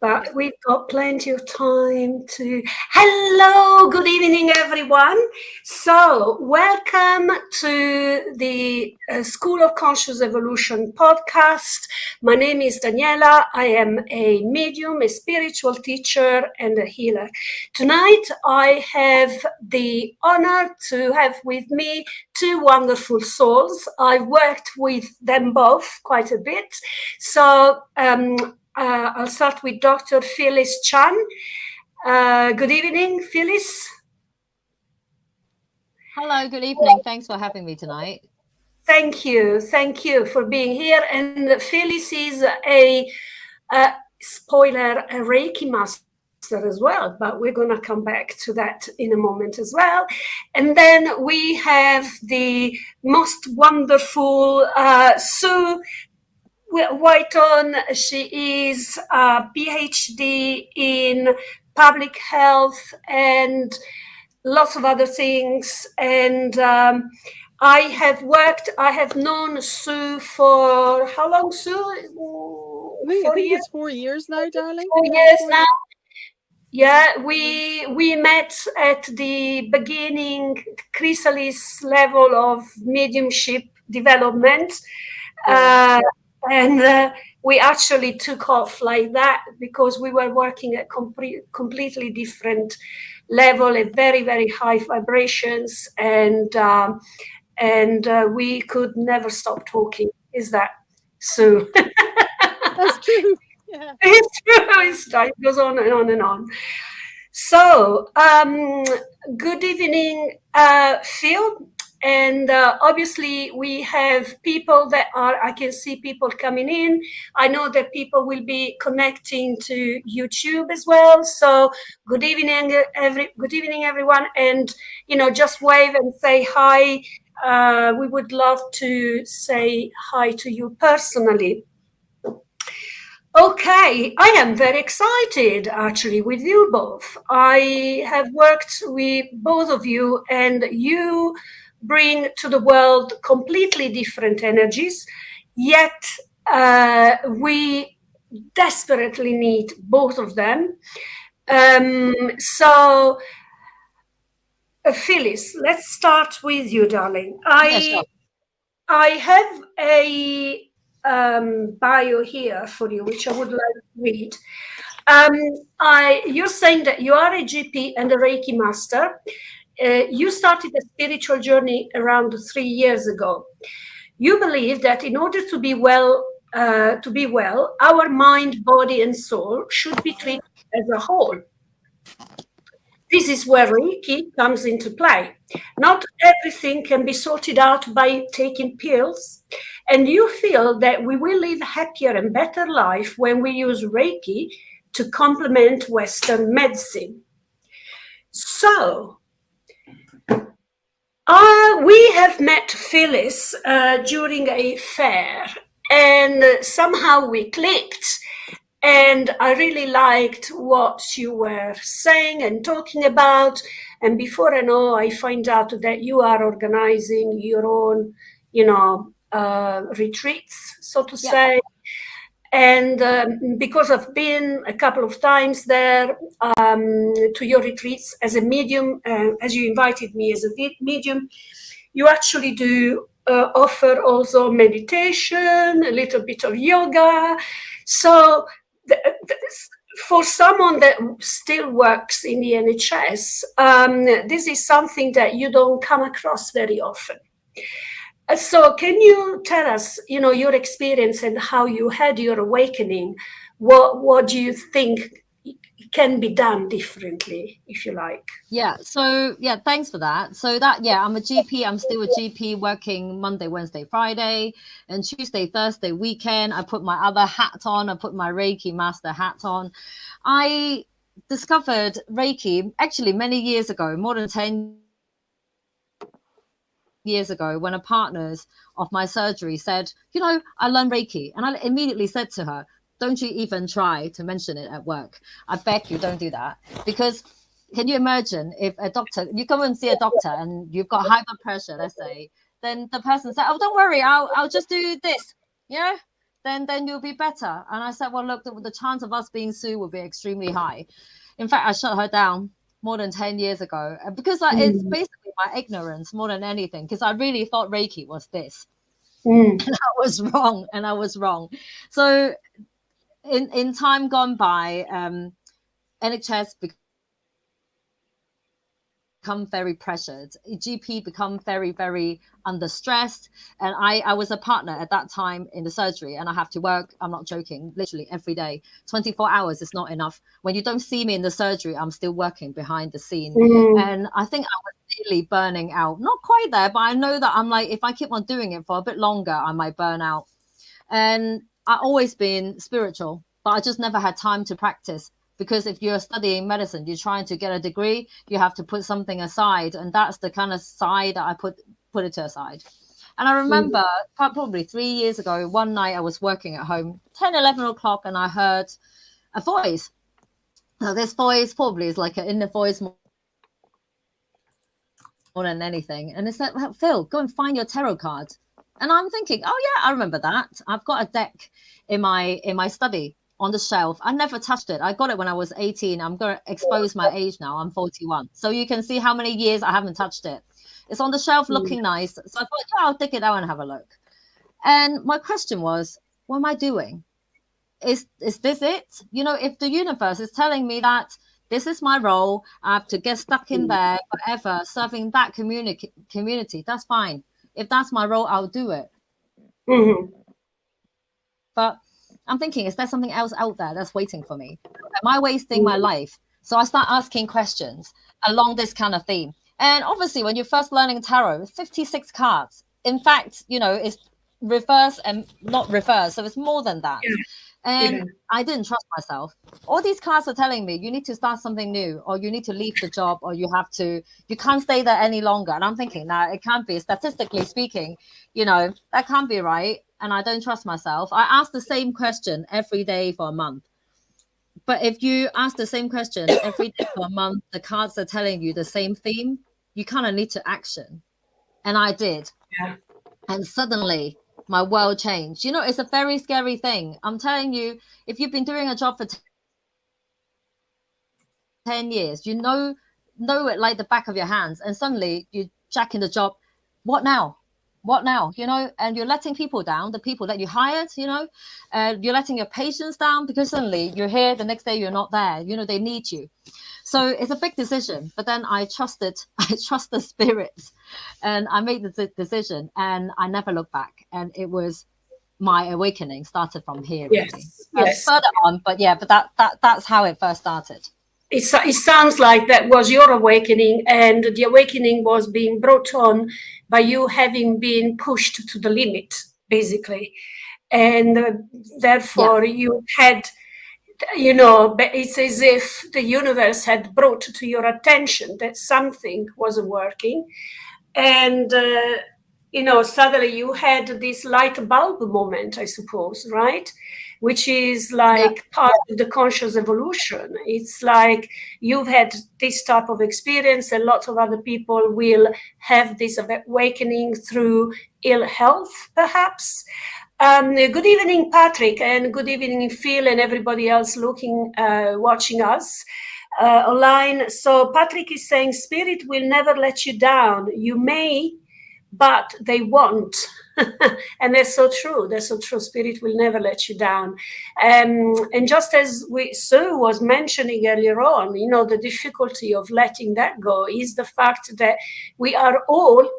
but we've got plenty of time to. Hello, good evening, everyone. So, welcome to the School of Conscious Evolution podcast. My name is Daniela. I am a medium, a spiritual teacher, and a healer. Tonight, I have the honor to have with me two wonderful souls. I've worked with them both quite a bit. So, I'll start with Dr. Phyllis Chan. Good evening, Phyllis. Hello, good evening. Thanks for having me tonight. Thank you for being here. And Phyllis is a Reiki master as well, but we're going to come back to that in a moment as well. And then we have the most wonderful Sue Wighton. She is a PhD in public health and lots of other things. And I have known Sue for how long, Sue? I think it's 4 years now, darling. 4 years now. Yeah, we met at the beginning chrysalis level of mediumship development. And we actually took off like that because we were working at completely different level, at very, very high vibrations, and we could never stop talking. Is that so? That's true. Yeah. It's true. It goes on and on and on. So, good evening, Phil. And obviously, we have people I can see people coming in. I know that people will be connecting to YouTube as well. So good evening, everyone. And, just wave and say hi. We would love to say hi to you personally. Okay, I am very excited actually with you both. I have worked with both of you, and you bring to the world completely different energies, yet we desperately need both of them. So, Phyllis, let's start with you, darling. I have a bio here for you, which I would like to read. You're saying that you are a GP and a Reiki master. You started a spiritual journey around 3 years ago. You believe that in order to be well, our mind, body, and soul should be treated as a whole. This is where Reiki comes into play. Not everything can be sorted out by taking pills, and you feel that we will live a happier and better life when we use Reiki to complement Western medicine. So, we have met Phyllis during a fair, and somehow we clicked. And I really liked what you were saying and talking about. And before I know, I find out that you are organizing your own, retreats, so to say. And because I've been a couple of times there to your retreats as a medium, as you invited me as a medium, you actually do offer also meditation, a little bit of yoga. So for someone that still works in the NHS, this is something that you don't come across very often. So can you tell us, your experience and how you had your awakening? What do you think can be done differently, if you like? Thanks for that. I'm a GP. I'm still a GP working Monday, Wednesday, Friday, and Tuesday, Thursday, weekend. I put my other hat on. I put my Reiki master hat on. I discovered Reiki actually many years ago, more than 10 years ago, when a partners of my surgery said, I learned Reiki. And I immediately said to her, don't you even try to mention it at work. I beg you, don't do that. Because can you imagine if a doctor, you come and see a doctor and you've got high blood pressure, let's say, then the person said, oh, don't worry, I'll just do this. then you'll be better. And I said, well, look, the chance of us being Suu will be extremely high. In fact, I shut her down more than 10 years ago because it's basically my ignorance more than anything, because I really thought Reiki was this. And I was wrong. So in time gone by, NHS become very pressured. GP become very, very under stressed. And I was a partner at that time in the surgery, and I have to work, I'm not joking, literally every day. 24 hours is not enough. When you don't see me in the surgery, I'm still working behind the scene. And I think I was really burning out. Not quite there, but I know that I'm like, if I keep on doing it for a bit longer, I might burn out. And I've always been spiritual, but I just never had time to practice. Because if you're studying medicine, you're trying to get a degree, you have to put something aside. And that's the kind of side that I put it to aside. And I remember probably 3 years ago, one night I was working at home, 10, 11 o'clock, and I heard a voice. Now, this voice probably is like an inner voice more than anything. And it said, well, Phil, go and find your tarot card. And I'm thinking, oh, yeah, I remember that. I've got a deck in my study on the shelf. I never touched it. I got it when I was 18. I'm going to expose my age now. I'm 41. So you can see how many years I haven't touched it. It's on the shelf looking nice. So I thought, yeah, I'll take it out and have a look. And my question was, what am I doing? Is this it? You know, if the universe is telling me that this is my role, I have to get stuck in there forever, serving that community, that's fine. If that's my role, I'll do it. But I'm thinking, is there something else out there that's waiting for me? Am I wasting my life? So I start asking questions along this kind of theme. And obviously, when you're first learning tarot, 56 cards. In fact, you know, it's reverse and not reverse. So it's more than that. And I didn't trust myself. All these cards are telling me you need to start something new, or you need to leave the job, or you can't stay there any longer. And I'm thinking, nah, it can't be. Statistically speaking, you know, that can't be right. And I don't trust myself. I ask the same question every day for a month. But if you ask the same question every day for a month, the cards are telling you the same theme, you kind of need to action. And I did. And suddenly my world changed. You know, it's a very scary thing. I'm telling you, if you've been doing a job for 10 years, you know it like the back of your hands. And suddenly you jack in the job. What now? You know, and you're letting people down, the people that you hired, you know, you're letting your patients down because suddenly you're here, the next day you're not there, you know, they need you. So it's a big decision. But then I trust the spirits, and I made the decision, and I never looked back. And it was my awakening started from here. Really. Further on, but that's how it first started. It sounds like that was your awakening, and the awakening was being brought on by you having been pushed to the limit, basically. And therefore you had, you know, it's as if the universe had brought to your attention that something wasn't working. And, you know, suddenly you had this light bulb moment, I suppose, right? Which is like part of the conscious evolution. It's like you've had this type of experience, and lots of other people will have this awakening through ill health, perhaps. Good evening, Patrick, and good evening, Phil, and everybody else watching us online. So Patrick is saying, Spirit will never let you down. You may, but they won't. And that's so true. Spirit will never let you down. And just as Sue was mentioning earlier on, you know, the difficulty of letting that go is the fact that we are all,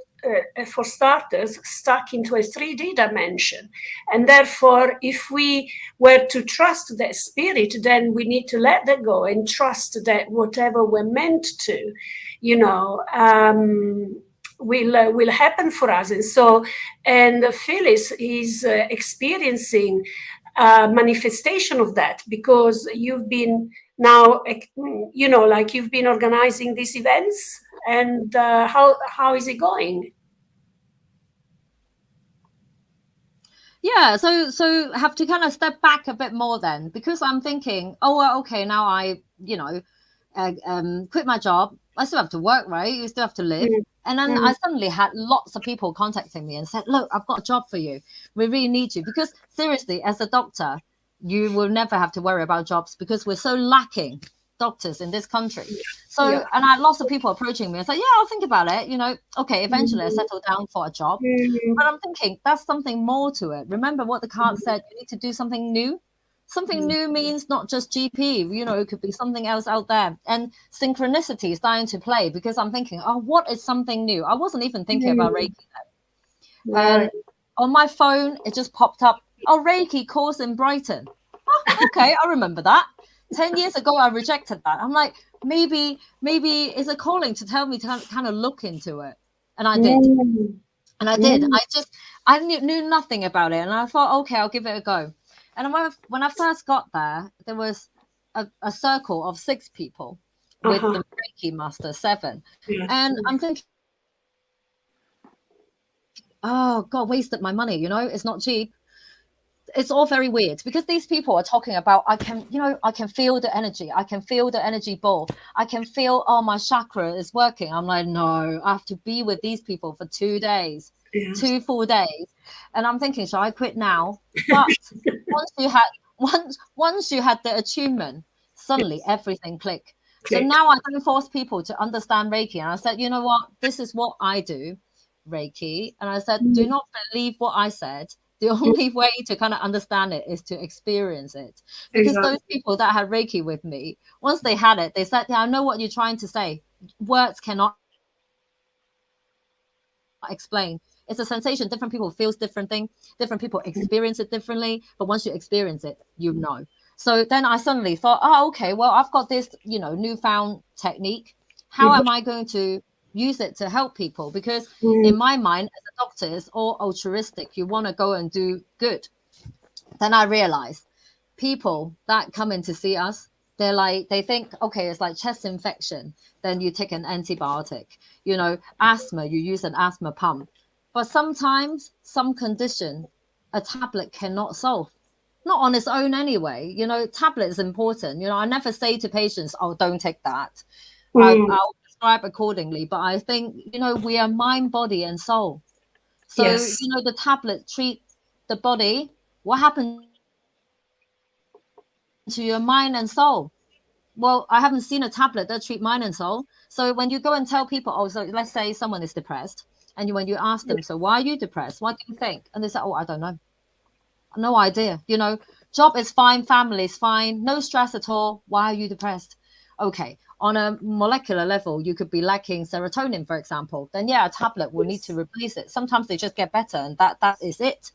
for starters, stuck into a 3D dimension. And therefore, if we were to trust that spirit, then we need to let that go and trust that whatever we're meant to, you know, will happen for us. And so, and Phyllis is experiencing manifestation of that, because you've been now, you know, like you've been organizing these events. And how is it going? Yeah, so have to kind of step back a bit more then, because I'm thinking, oh, well, okay, now I, you know, quit my job. I still have to work, right? You still have to live. And then I suddenly had lots of people contacting me and said, look, I've got a job for you. We really need you. Because seriously, as a doctor, you will never have to worry about jobs because we're so lacking doctors in this country. So, and I had lots of people approaching me and said, yeah, I'll think about it. You know, okay, eventually I settle down for a job. But I'm thinking that's something more to it. Remember what the card said, you need to do something new. Something new means not just GP, you know, it could be something else out there. And synchronicity is starting to play because I'm thinking, oh, what is something new? I wasn't even thinking about Reiki then. And on my phone, it just popped up, oh, Reiki course in Brighton. Oh, okay, I remember that. 10 years ago, I rejected that. I'm like, maybe it's a calling to tell me to kind of look into it. And I did. And I did. I knew nothing about it. And I thought, okay, I'll give it a go. And when I first got there was a circle of 6 people with the Reiki master 7. And I'm thinking, oh, God, wasted my money. You know, it's not cheap. It's all very weird because these people are talking about, I can feel the energy. I can feel the energy ball. I can feel, oh, my chakra is working. I'm like, no, I have to be with these people for 2 days, 2 full days. And I'm thinking, shall I quit now? But once you had the attunement, suddenly everything clicked. So now I don't force people to understand Reiki. And I said, you know what? This is what I do, Reiki. And I said, do not believe what I said. The only way to kind of understand it is to experience it. Because those people that had Reiki with me, once they had it, they said, yeah, I know what you're trying to say. Words cannot explain. It's a sensation. Different people feels different thing. Different people experience it differently. But once you experience it, you know. So then I suddenly thought, oh, okay, well, I've got this, you know, newfound technique. How am I going to use it to help people? Because in my mind, as a doctor, it's all altruistic. You want to go and do good. Then I realized people that come in to see us, they think, okay, it's like chest infection. Then you take an antibiotic. You know, asthma, you use an asthma pump. But sometimes some condition, a tablet cannot solve. Not on its own anyway. You know, tablet is important. You know, I never say to patients, oh, don't take that. I'll prescribe accordingly. But I think, you know, we are mind, body, and soul. So, you know, the tablet treat the body. What happens to your mind and soul? Well, I haven't seen a tablet that treat mind and soul. So when you go and tell people, oh, so let's say someone is depressed. And when you ask them, so why are you depressed? What do you think? And they say, oh, I don't know. No idea. You know, job is fine, family is fine, no stress at all. Why are you depressed? Okay, on a molecular level, you could be lacking serotonin, for example. Then a tablet will need to replace it. Sometimes they just get better, and that is it.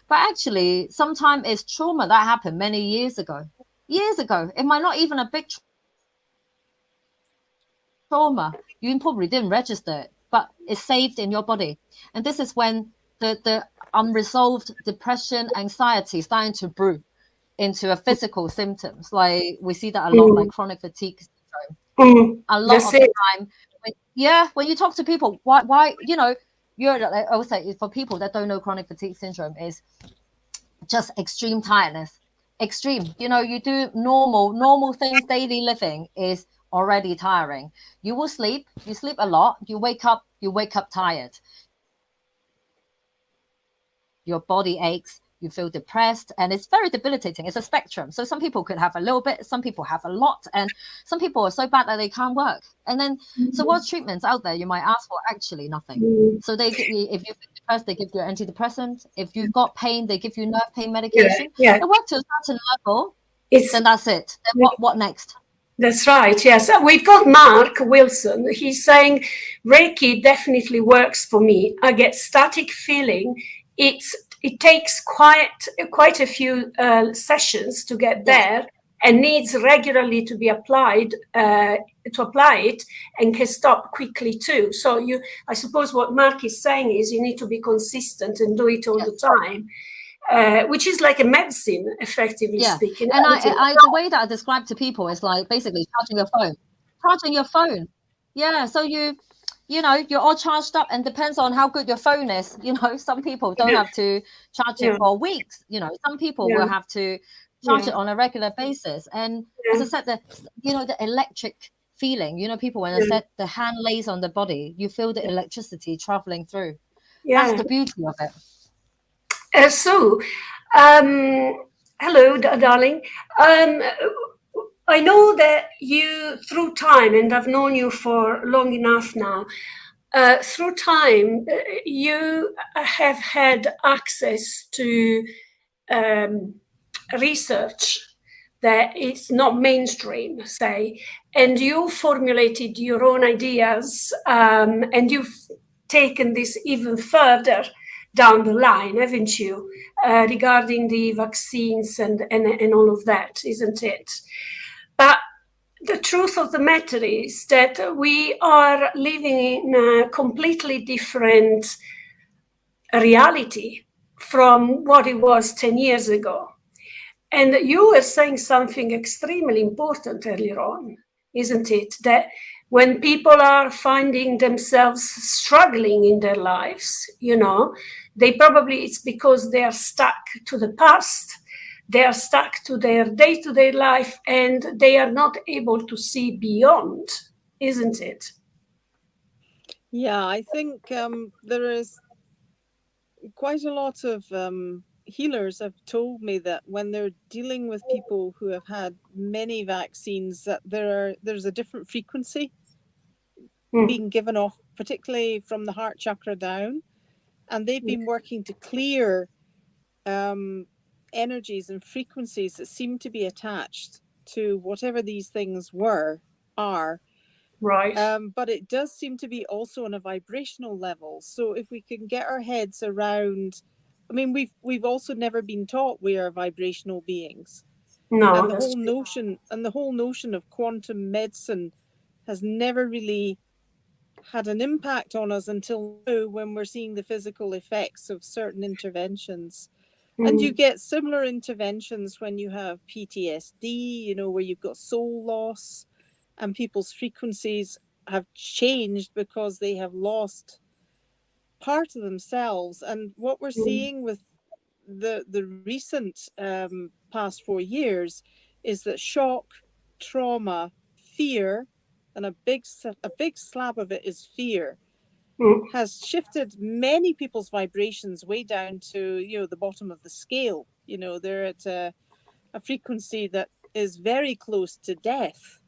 But actually, sometimes it's trauma that happened many years ago. It might not even a big trauma. You probably didn't register it, but it's saved in your body. And this is when the unresolved depression, anxiety starting to brew into a physical symptoms. Like we see that a lot, like chronic fatigue syndrome. A lot of the time, when you talk to people, why you know, I always say for people that don't know, chronic fatigue syndrome is just extreme tiredness. Extreme, you know, you do normal things, daily living is already tiring. You will sleep a lot. You wake up tired. Your body aches, you feel depressed, and it's very debilitating. It's a spectrum. So some people could have a little bit, some people have a lot, and some people are so bad that they can't work. And then, so what treatments out there you might ask for? Actually nothing. So if you're depressed, they give you antidepressant. If you've got pain, they give you nerve pain medication. It works to a certain level, then that's it. Then what next? That's right. Yes, we've got Mark Wilson. He's saying Reiki definitely works for me. I get static feeling. It takes quite a few sessions to get there, and needs regularly to be applied to apply it, and can stop quickly too. So I suppose what Mark is saying is you need to be consistent and do it all the time. Which is like a medicine, effectively speaking. And I the way that I describe to people is like basically charging your phone. Yeah, so you know, you're all charged up, and depends on how good your phone is. You know, some people don't have to charge it for weeks. You know, some people will have to charge it on a regular basis. And as I said, the electric feeling. You know, people, when I said the hand lays on the body, you feel the electricity traveling through. That's the beauty of it. So, hello, darling. I know that you, through time, and I've known you for long enough now, through time, you have had access to research that it's not mainstream, say, and you formulated your own ideas, and you've taken this even further down the line, haven't you, regarding the vaccines and all of that, isn't it? But the truth of the matter is that we are living in a completely different reality from what it was 10 years ago. And you were saying something extremely important earlier on, isn't it? That when people are finding themselves struggling in their lives, you know, it's because they are stuck to the past, they are stuck to their day-to-day life, and they are not able to see beyond, isn't it? Yeah, I think there is quite a lot of healers have told me that when they're dealing with people who have had many vaccines, that there's a different frequency being given off, particularly from the heart chakra down, and they've been working to clear energies and frequencies that seem to be attached to whatever these things are. Right. But it does seem to be also on a vibrational level. So if we can get our heads around, I mean, we've also never been taught we are vibrational beings. No, and the whole notion of quantum medicine has never really had an impact on us until now, when we're seeing the physical effects of certain interventions. And you get similar interventions when you have PTSD, you know, where you've got soul loss, and people's frequencies have changed because they have lost part of themselves. And what we're seeing with the recent past 4 years is that shock, trauma, fear, and a big slab of it is fear, has shifted many people's vibrations way down to, you know, the bottom of the scale. You know, they're at a frequency that is very close to death.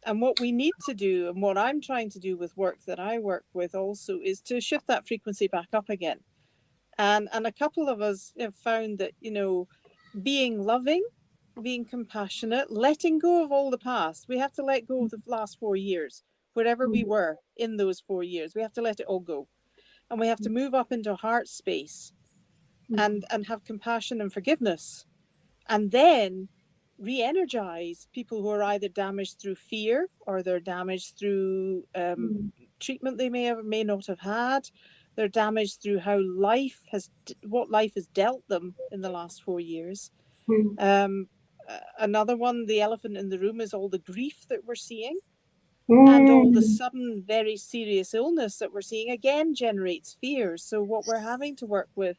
And what we need to do, and what I'm trying to do with work that I work with also, is to shift that frequency back up again. And a couple of us have found that, you know, being loving, being compassionate, letting go of all the past. We have to let go of the last 4 years, wherever we were in those 4 years. We have to let it all go. And we have to move up into heart space and have compassion and forgiveness. And then re-energize people who are either damaged through fear, or they're damaged through treatment they may have or may not have had. They're damaged through how what life has dealt them in the last 4 years. Another one, the elephant in the room, is all the grief that we're seeing. And all the sudden, very serious illness that we're seeing, again, generates fear. So what we're having to work with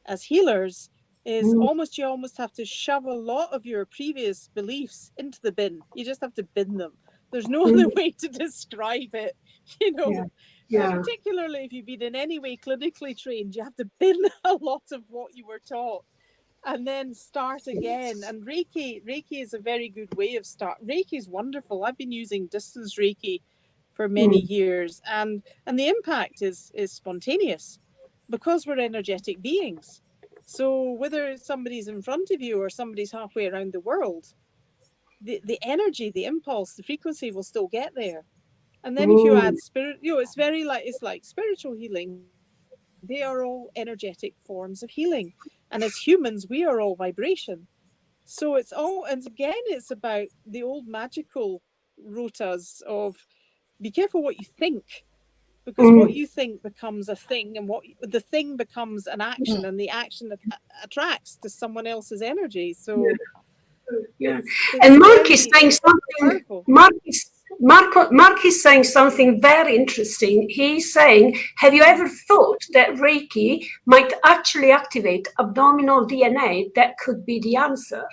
as healers is you almost have to shove a lot of your previous beliefs into the bin. You just have to bin them. There's no other way to describe it, you know. Particularly if you've been in any way clinically trained, you have to bin a lot of what you were taught and then start again. And Reiki is a very good way of start. Reiki is wonderful. I've been using distance Reiki for many years, and the impact is spontaneous, because we're energetic beings. So whether somebody's in front of you or somebody's halfway around the world, the energy, the impulse, the frequency will still get there. And then if you add spirit, you know, it's like spiritual healing. They are all energetic forms of healing. And as humans, we are all vibration. So it's all, and again, it's about the old magical rotas of be careful what you think, because what you think becomes a thing, and what the thing becomes an action, and the action attracts to someone else's energy. So it's and Mark is saying something. Mark is saying something very interesting. He's saying, have you ever thought that Reiki might actually activate abdominal DNA? That could be the answer.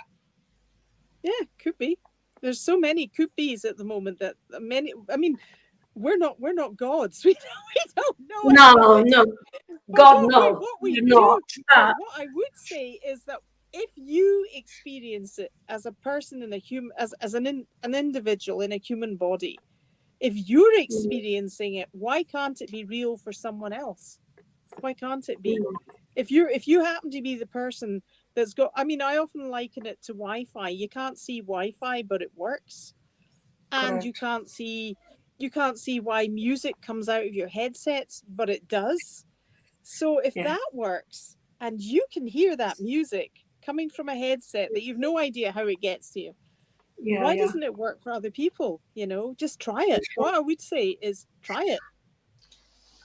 Yeah, could be. There's so many Kupis at the moment that many. I mean, we're not gods. We don't know. No, But God, no, what we you're do, not. but what I would say is that if you experience it as a person in a human, as an individual in a human body, if you're experiencing it, why can't it be real for someone else? Why can't it be? If you happen to be the person that's got, I mean, I often liken it to Wi-Fi. You can't see Wi-Fi, but it works, and Correct. you can't see why music comes out of your headsets, but it does. So if that works, and you can hear that music coming from a headset that you've no idea how it gets to you, why doesn't it work for other people? You know, just try it. What I would say is try it.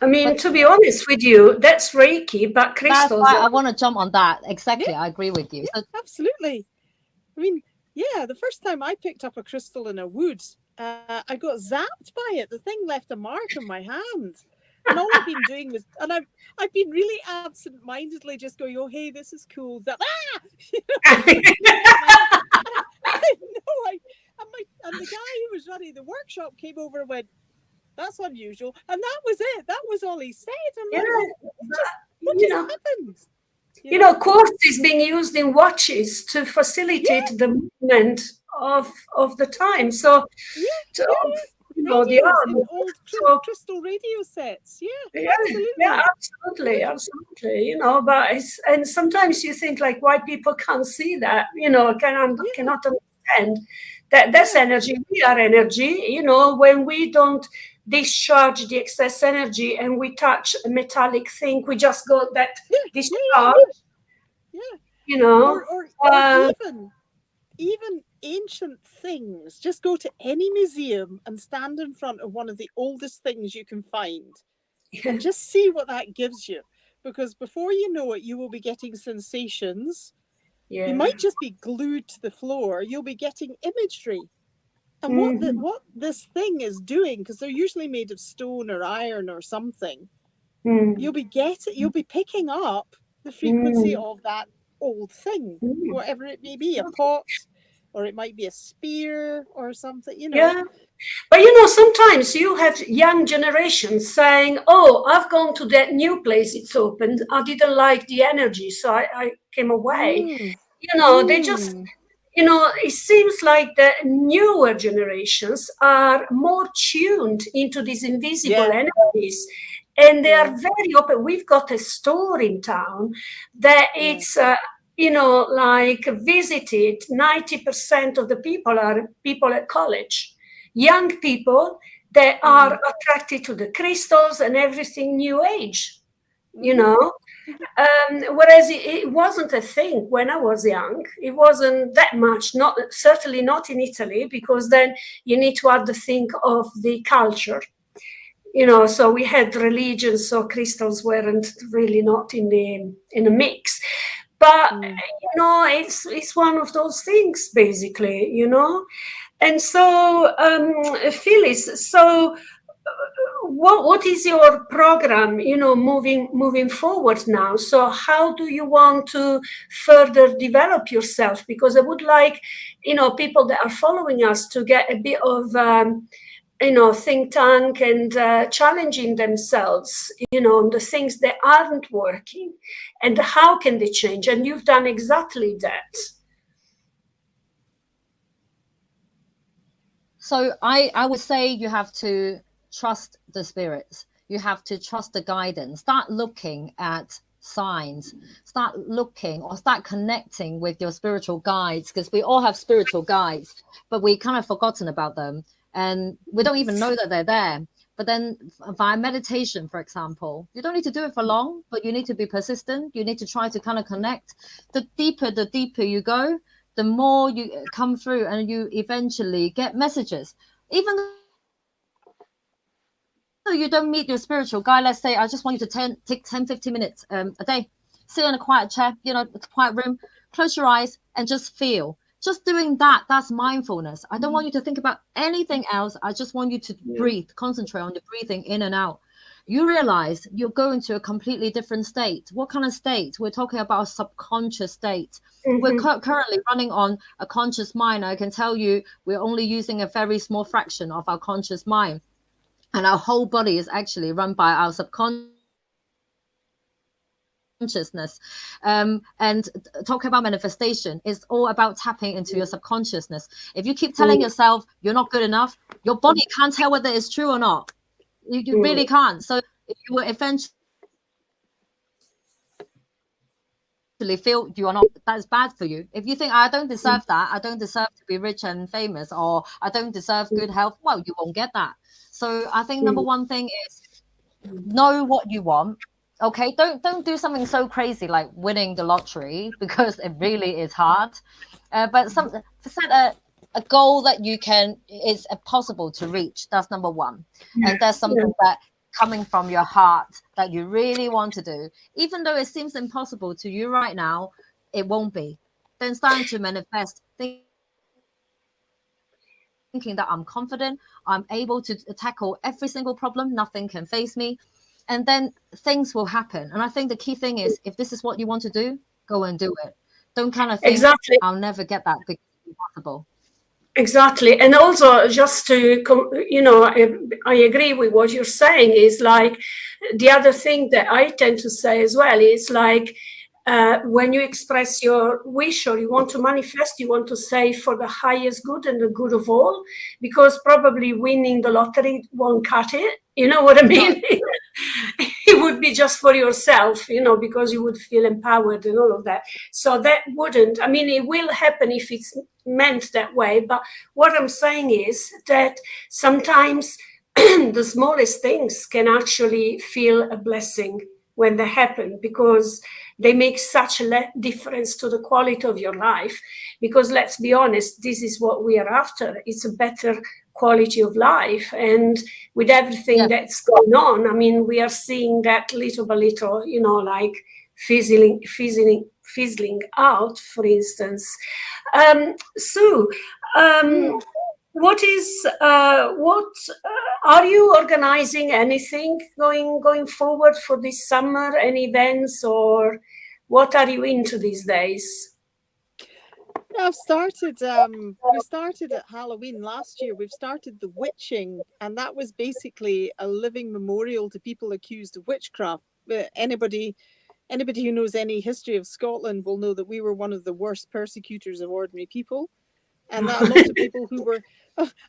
I mean, to be honest with you, that's Reiki, but crystals. That's why I want to jump on that. Exactly, I agree with you. So, absolutely. I mean, the first time I picked up a crystal in a wood, I got zapped by it. The thing left a mark on my hand. And all I've been doing was, and I've been really absent-mindedly just going, oh, hey, this is cool. Zap, and the guy who was running the workshop came over and went, that's unusual. And that was it. That was all he said. I'm like, what just happened? You know, quartz is being used in watches to facilitate the movement of the time. So, you know, the old crystal radio sets. Absolutely. You know, but and sometimes you think like, why people can't see that? You know, cannot understand that that's energy. We are energy. You know, when we don't discharge the excess energy and we touch a metallic thing, we just got that discharge. You know, or even ancient things. Just go to any museum and stand in front of one of the oldest things you can find, and just see what that gives you. Because before you know it, you will be getting sensations. You might just be glued to the floor. You'll be getting imagery. And what this thing is doing, because they're usually made of stone or iron or something, you'll be picking up the frequency of that old thing, whatever it may be, a pot, or it might be a spear or something, you know. Yeah. But you know, sometimes you have young generations saying, oh, I've gone to that new place it's opened. I didn't like the energy, so I came away. You know, they just, you know, it seems like the newer generations are more tuned into these invisible energies. And they are very open. We've got a store in town that it's, you know, like visited. 90% of the people are people at college, young people that are attracted to the crystals and everything new age, you know. Whereas it wasn't a thing when I was young. It wasn't that much, certainly not in Italy, because then you need to add the thing of the culture. You know, so we had religions, so crystals weren't really not in the mix. But you know, it's one of those things, basically. You know, and so Phyllis, so what is your program? You know, moving forward now. So how do you want to further develop yourself? Because I would like, you know, people that are following us to get a bit of you know, think tank and challenging themselves, you know, on the things that aren't working and how can they change. And you've done exactly that. So I would say you have to trust the spirits. You have to trust the guidance. Start looking at signs. Start looking or start connecting with your spiritual guides, because we all have spiritual guides, but we kind of forgotten about them. And we don't even know that they're there. But then via meditation, for example, you don't need to do it for long, but you need to be persistent. You need to try to kind of connect. The deeper you go, the more you come through and you eventually get messages. Even though you don't meet your spiritual guide, let's say, I just want you to take 10, 15 minutes a day, sit in a quiet chair, you know, a quiet room, close your eyes and just feel. Just doing that, that's mindfulness. I don't want you to think about anything else. I just want you to breathe, concentrate on the breathing in and out. you realize you're going to a completely different state. What kind of state? We're talking about a subconscious state. We're currently running on a conscious mind. I can tell you we're only using a very small fraction of our conscious mind. And our whole body is actually run by our subconsciousness. And talking about manifestation is all about tapping into your subconsciousness. If you keep telling yourself you're not good enough, your body can't tell whether it's true or not. You really can't. So if you will eventually feel you are not, that's bad for you. If you think I don't deserve that, I don't deserve to be rich and famous, or I don't deserve good health, well, you won't get that. So I think number one thing is know what you want. Okay, don't do something so crazy like winning the lottery, because it really is hard. But set a goal that you can is possible to reach. That's number one. And there's something that coming from your heart that you really want to do, even though it seems impossible to you right now, it won't be. Then starting to manifest, thinking that I'm confident, I'm able to tackle every single problem, nothing can face me, and then things will happen. And I think the key thing is, if this is what you want to do, go and do it. Don't kind of think, Exactly. I'll never get that because it's impossible. Exactly. And also, just to, I agree with what you're saying, is like the other thing that I tend to say as well is like, when you express your wish or you want to manifest, you want to say for the highest good and the good of all, because probably winning the lottery won't cut it. You know what I mean? No. It would be just for yourself, because you would feel empowered and all of that. So that wouldn't, it will happen if it's meant that way. But what I'm saying is that sometimes the smallest things can actually feel a blessing when they happen, because they make such a difference to the quality of your life. Because let's be honest, this is what we are after. It's a better quality of life. And with everything that's going on, we are seeing that little by little, like fizzling out, for instance. Sue, what are you organizing anything going forward for this summer? Any events, or what are you into these days? I've started, we started at Halloween last year. We've started the witching, and that was basically a living memorial to people accused of witchcraft. Anybody who knows any history of Scotland will know that we were one of the worst persecutors of ordinary people. And that a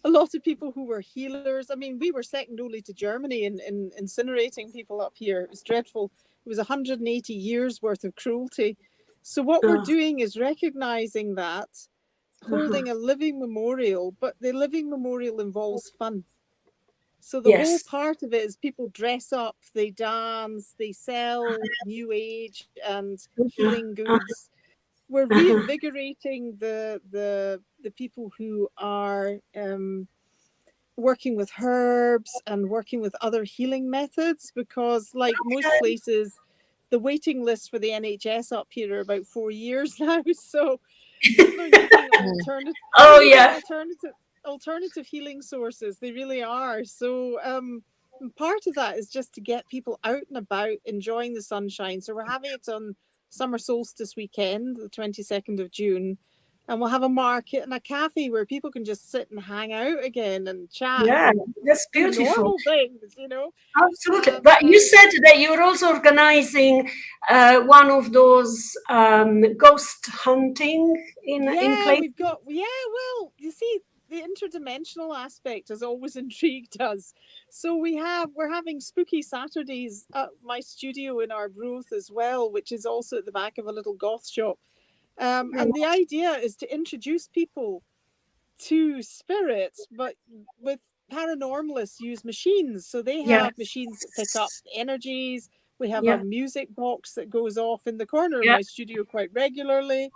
lot of people who were healers. We were second only to Germany in incinerating people up here. It was dreadful. It was 180 years worth of cruelty. So what we're doing is recognizing that, holding a living memorial, but the living memorial involves fun. So the whole part of it is people dress up, they dance, they sell new age and healing goods. We're reinvigorating the people who are working with herbs and working with other healing methods, because like most places, the waiting list for the NHS up here are about 4 years now. So people are using alternative healing sources. They really are. So part of that is just to get people out and about, enjoying the sunshine. So we're having it on summer solstice weekend, the 22nd of June. And we'll have a market and a cafe where people can just sit and hang out again and chat. Yeah, that's beautiful. Normal things, Absolutely. But you said that you're also organizing one of those ghost hunting in place. Well, you see, the interdimensional aspect has always intrigued us. So we're having spooky Saturdays at my studio in Arbroath as well, which is also at the back of a little goth shop. And the idea is to introduce people to spirits, but with paranormalists use machines. So they have machines that pick up energies. We have a music box that goes off in the corner of my studio quite regularly.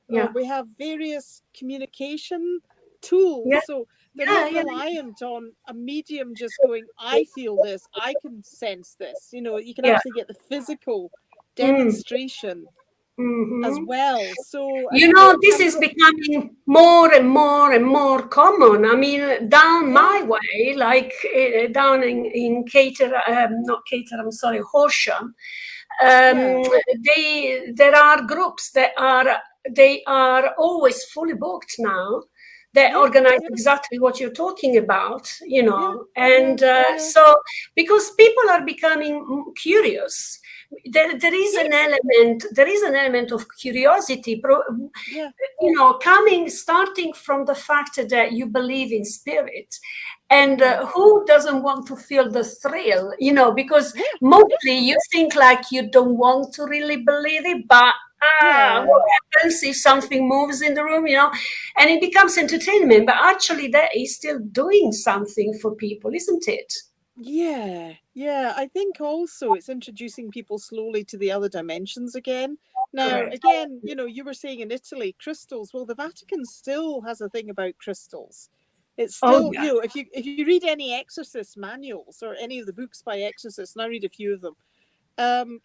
We have various communication tools. So they're not reliant on a medium just going, I feel this, I can sense this. You can actually get the physical demonstration as well. So This is becoming more and more and more common. I mean, down my way, like down in Horsham, there are groups that are always fully booked now. They organize exactly what you're talking about, and so because people are becoming curious. There is an element of curiosity, starting from the fact that you believe in spirit, and who doesn't want to feel the thrill, because mostly you think like you don't want to really believe it, but what happens if something moves in the room, and it becomes entertainment, but actually that is still doing something for people, isn't it? Yeah. I think also it's introducing people slowly to the other dimensions again. Now, again, you were saying in Italy, crystals. Well, the Vatican still has a thing about crystals. It's still, if you read any exorcist manuals or any of the books by exorcists, and I read a few of them,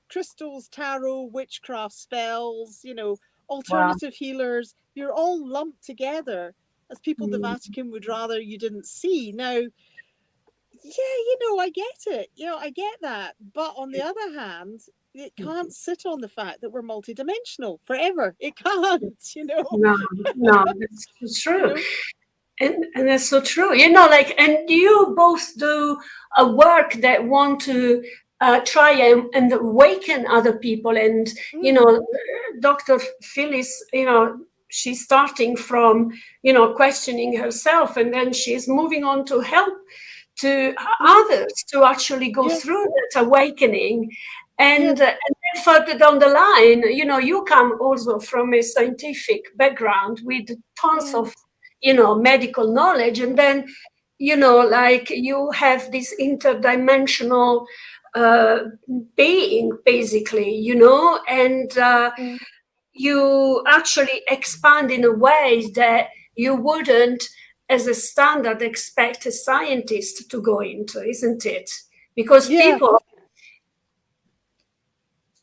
crystals, tarot, witchcraft spells, alternative healers, you're all lumped together as people the Vatican would rather you didn't see. Now, I get it. I get that. But on the other hand, it can't sit on the fact that we're multidimensional forever. It can't, No, that's true. And that's so true. And you both do a work that want to try and awaken other people. And, Dr. Phyllis, she's starting from, questioning herself, and then she's moving on to help to others to actually go through that awakening. And then further down the line, you come also from a scientific background with tons of, medical knowledge. And then, you have this interdimensional being, basically, and you actually expand in a way that you wouldn't, as a standard, expect a scientist to go into, isn't it? Because people,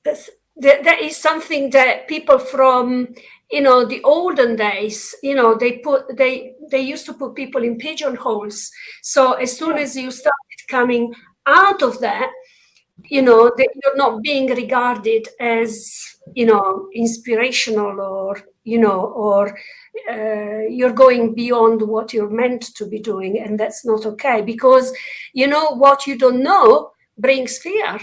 that is something that people from, the olden days, they used to put people in pigeonholes. So as soon as you started coming out of that, you're not being regarded as, inspirational, or, you're going beyond what you're meant to be doing. And that's not okay, because, what you don't know brings fear.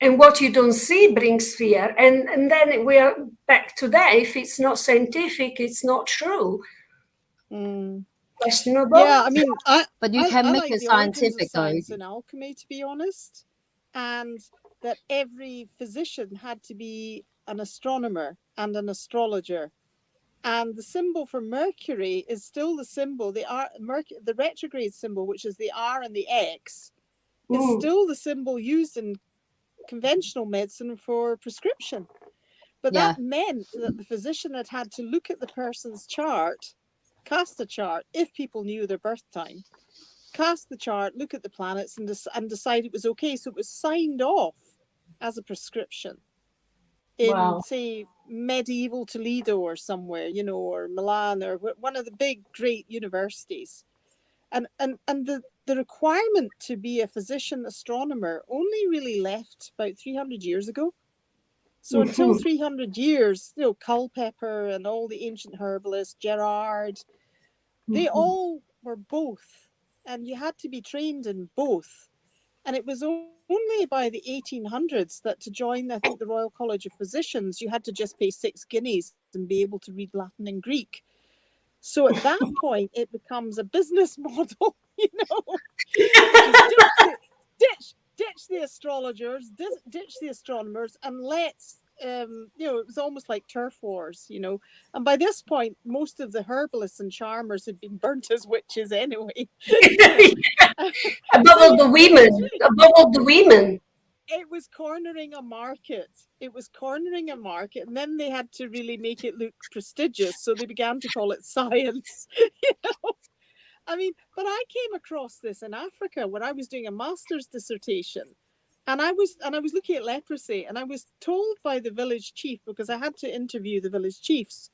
And what you don't see brings fear. And then we are back to that. If it's not scientific, it's not true. Questionable. Yeah, I mean, but you can make like it the origins scientific, of science and alchemy, to be honest, and that every physician had to be an astronomer and an astrologer. And the symbol for Mercury is still the symbol, the retrograde symbol, which is the R and the X, is still the symbol used in conventional medicine for prescription. But that meant that the physician had to look at the person's chart, cast a chart, if people knew their birth time, cast the chart, look at the planets, and decide it was okay. So it was signed off as a prescription in, say, medieval Toledo or somewhere, or Milan, or one of the big, great universities. And the requirement to be a physician astronomer only really left about 300 years ago. So until 300 years, Culpeper and all the ancient herbalists, Gerard, they all were both. And you had to be trained in both. And it was only by the 1800s that to join, I think, the Royal College of Physicians, you had to just pay 6 guineas and be able to read Latin and Greek. So at that point, it becomes a business model, Ditch the astrologers, ditch the astronomers, and let's, it was almost like turf wars, And by this point, most of the herbalists and charmers had been burnt as witches anyway. Above all the women. It was cornering a market. And then they had to really make it look prestigious. So they began to call it science, I mean, but I came across this in Africa when I was doing a master's dissertation. And I was looking at leprosy, and I was told by the village chief, because I had to interview the village chiefs,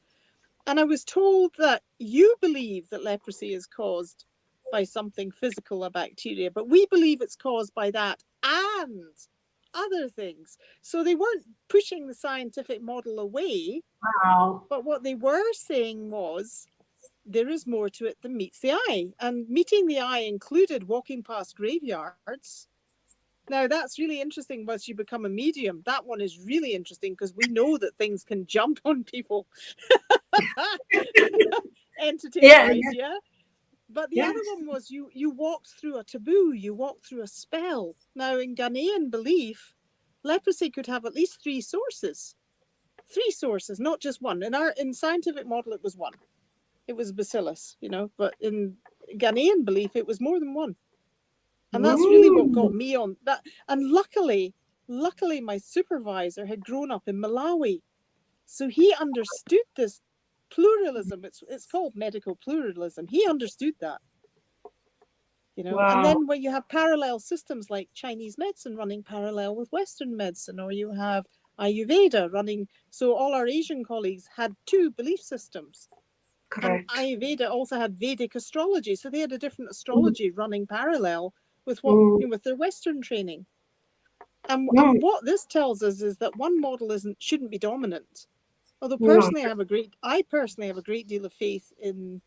and I was told that you believe that leprosy is caused by something physical, a bacteria, but we believe it's caused by that and other things. So they weren't pushing the scientific model away. Wow. But what they were saying was, there is more to it than meets the eye. And meeting the eye included walking past graveyards. Now, that's really interesting once you become a medium. That one is really interesting because we know that things can jump on people. Entity-wise, yeah. But the other one was you walked through a taboo, you walked through a spell. Now, in Ghanaian belief, leprosy could have at least three sources. Three sources, not just one. In scientific model, it was one. It was bacillus, but in Ghanaian belief, it was more than one. And that's really what got me on that. And luckily, my supervisor had grown up in Malawi. So he understood this pluralism. It's called medical pluralism. He understood that. Wow. And then when you have parallel systems like Chinese medicine running parallel with Western medicine, or you have Ayurveda running. So all our Asian colleagues had two belief systems. Correct. And Ayurveda also had Vedic astrology. So they had a different astrology running parallel with with their Western training. And what this tells us is that one model shouldn't be dominant. Although personally, I personally have a great deal of faith in,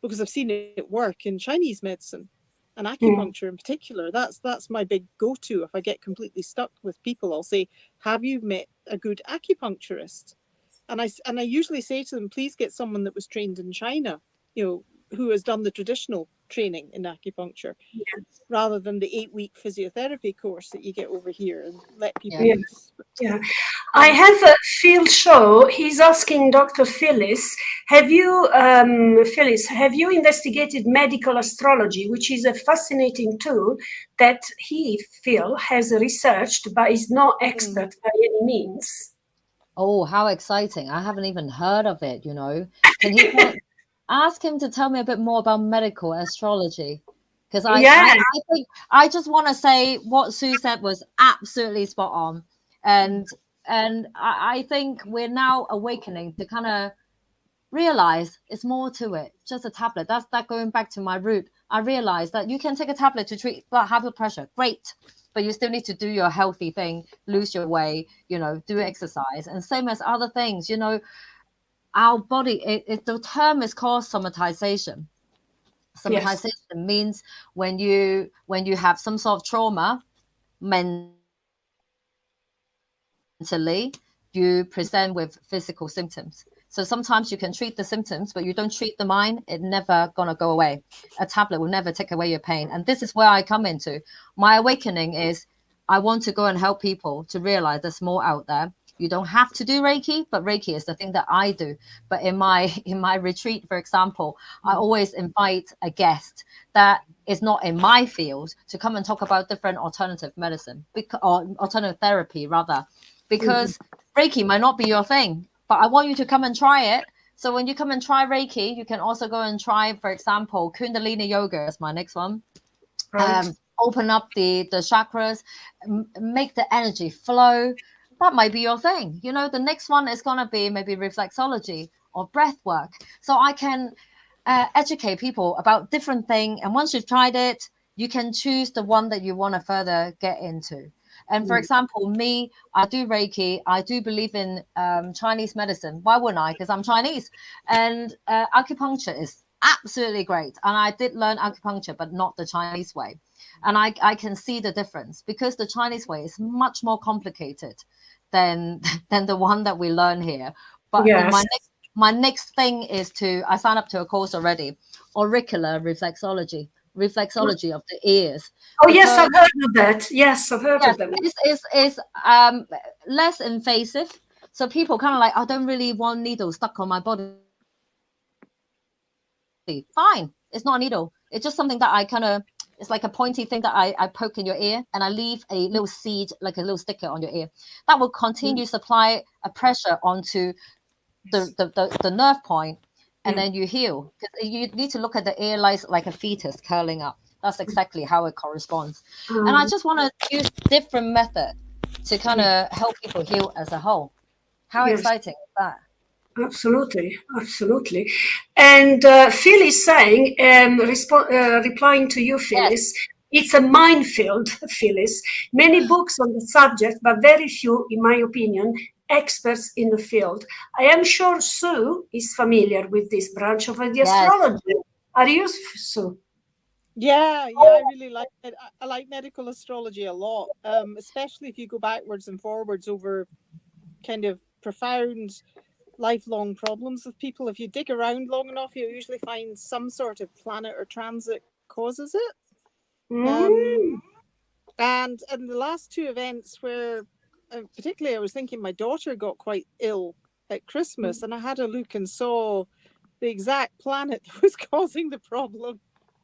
because I've seen it work in Chinese medicine and acupuncture in particular. That's my big go-to. If I get completely stuck with people, I'll say, have you met a good acupuncturist? And I usually say to them, please get someone that was trained in China, who has done the traditional training in acupuncture, rather than the 8-week physiotherapy course that you get over here, and let people use. Yeah. I have Phil Shaw. He's asking Dr. Phyllis, have you investigated medical astrology, which is a fascinating tool that Phil has researched, but is not expert by any means. Oh, how exciting. I haven't even heard of it, Can you ask him to tell me a bit more about medical astrology? Because I think I just want to say what Sue said was absolutely spot on. And I think we're now awakening to kind of realize it's more to it. Just a tablet. That's going back to my root. I realized that you can take a tablet to treat high blood pressure. Great. But you still need to do your healthy thing, lose your weight, do exercise. And same as other things, our body, the term is called somatization. Somatization means when you have some sort of trauma, mentally, you present with physical symptoms. So sometimes you can treat the symptoms, but you don't treat the mind, it's never gonna go away. A tablet will never take away your pain. And this is where I come into. My awakening is I want to go and help people to realize there's more out there. You don't have to do Reiki, but Reiki is the thing that I do. But in my retreat, for example, I always invite a guest that is not in my field to come and talk about different alternative medicine, or alternative therapy rather, because Reiki might not be your thing, but I want you to come and try it. So when you come and try Reiki, you can also go and try, for example, Kundalini Yoga is my next one. Right. Open up the chakras, make the energy flow. That might be your thing. The next one is going to be maybe reflexology or breath work. So I can educate people about different things. And once you've tried it, you can choose the one that you want to further get into. And for example, me, I do Reiki. I do believe in Chinese medicine. Why wouldn't I? Because I'm Chinese. And acupuncture is absolutely great. And I did learn acupuncture, but not the Chinese way. And I can see the difference, because the Chinese way is much more complicated than the one that we learn here. But my next thing is I signed up to a course already, auricular reflexology of the ears. Oh, yes, I've heard of that. Yes, I've heard of them. It's less invasive. So people kind of like, I don't really want needles stuck on my body. Fine. It's not a needle. It's just something that it's like a pointy thing that I poke in your ear, and I leave a little seed, like a little sticker on your ear. That will continue supply a pressure onto the nerve point, and then you heal. You need to look at the ear like a fetus curling up. that's exactly how it corresponds. And I just want to use different method to kind of help people heal as a whole. How exciting is that? Absolutely, absolutely. And Phil is saying, replying to you, Phyllis, it's a minefield, Phyllis. Many books on the subject, but very few, in my opinion, experts in the field. I am sure Sue is familiar with this branch of the astrology. Are you, Sue? Yeah, I really like it. I like medical astrology a lot, especially if you go backwards and forwards over kind of profound lifelong problems with people. If you dig around long enough, you'll usually find some sort of planet or transit causes it. And the last two events where, particularly, I was thinking my daughter got quite ill at Christmas, and I had a look and saw the exact planet that was causing the problem.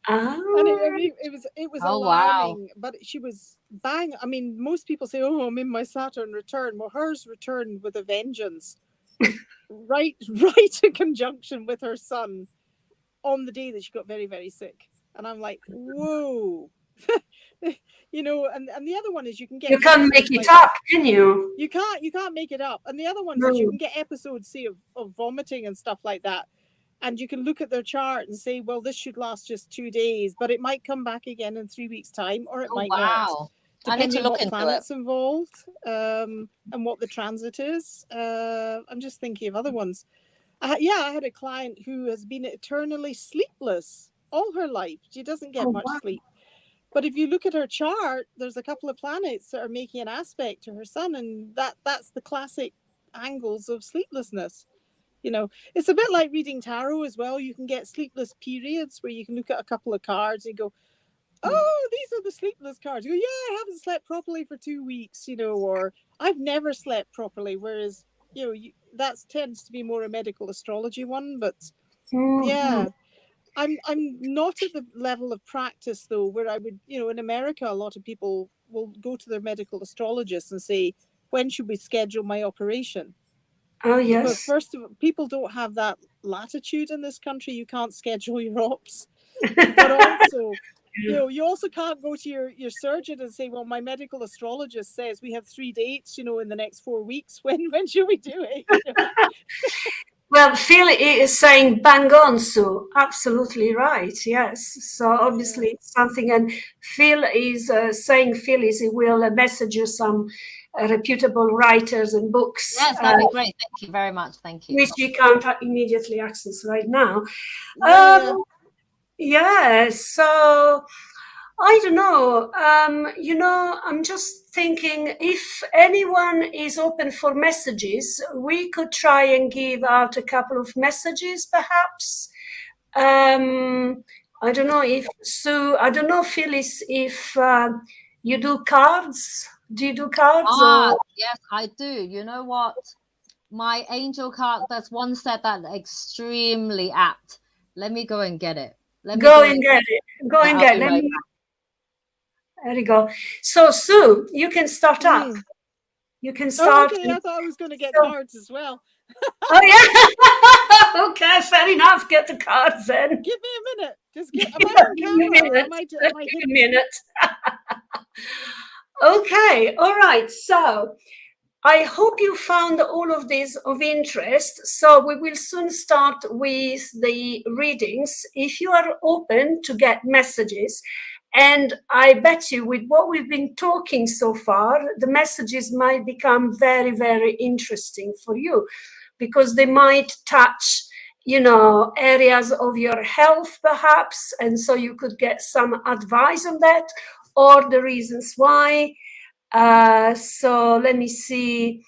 And it was alarming. Wow. But she was bang. I mean, most people say, "Oh, I'm in my Saturn return." Well, hers returned with a vengeance, right in conjunction with her son, on the day that she got very, very sick. And I'm like, whoa. You know, and the other one is you can get, you can't make it up, can you? You can't make it up. And the other one is you can get episodes, say, of vomiting and stuff like that. And you can look at their chart and say, well, this should last just 2 days, but it might come back again in 3 weeks' time, or it might not. Depending on what planet's involved, and what the transit is. I'm just thinking of other ones. I had a client who has been eternally sleepless all her life. She doesn't get much sleep. But if you look at her chart, there's a couple of planets that are making an aspect to her sun, and that's the classic angles of sleeplessness. You know, it's a bit like reading tarot as well. You can get sleepless periods where you can look at a couple of cards and go, oh, these are the sleepless cards. You go, yeah, I haven't slept properly for 2 weeks, you know, or I've never slept properly. Whereas, you know, that tends to be more a medical astrology one. But yeah, I'm not at the level of practice, though, where I would, you know, in America, a lot of people will go to their medical astrologist and say, when should we schedule my operation? Oh, yes. Because first of all, people don't have that latitude in this country. You can't schedule your ops. But also, you know, you also can't go to your surgeon and say, well, my medical astrologist says we have 3 dates, you know, in the next 4 weeks. When should we do it? You know? Well, Phil is saying bang on, Sue. Absolutely right. Yes. So obviously it's something, and Phil is saying, Phyllis, he will message you some reputable writers and books. Yes, that'd be great. Thank you very much. Thank you. Which you can't immediately access right now. Yeah. So I don't know. You know, I'm just thinking if anyone is open for messages, we could try and give out a couple of messages, perhaps. I don't know if Sue, I don't know, Phyllis, if you do cards. Do you do cards? Yes, I do. You know what? My angel card, that's one set that's extremely apt. Let me go and get it. Go and get it. There you go. So, Sue, you can start up. You can start. Oh, okay. I thought I was going to get cards as well. Oh, yeah. Okay, fair enough. Get the cards then. Give me a minute. Just am I on camera? Give me a minute. Okay. All right. So, I hope you found all of this of interest. So we will soon start with the readings. If you are open to get messages, and I bet you with what we've been talking so far, the messages might become very, very interesting for you because they might touch, you know, areas of your health perhaps. And so you could get some advice on that or the reasons why. So let me see.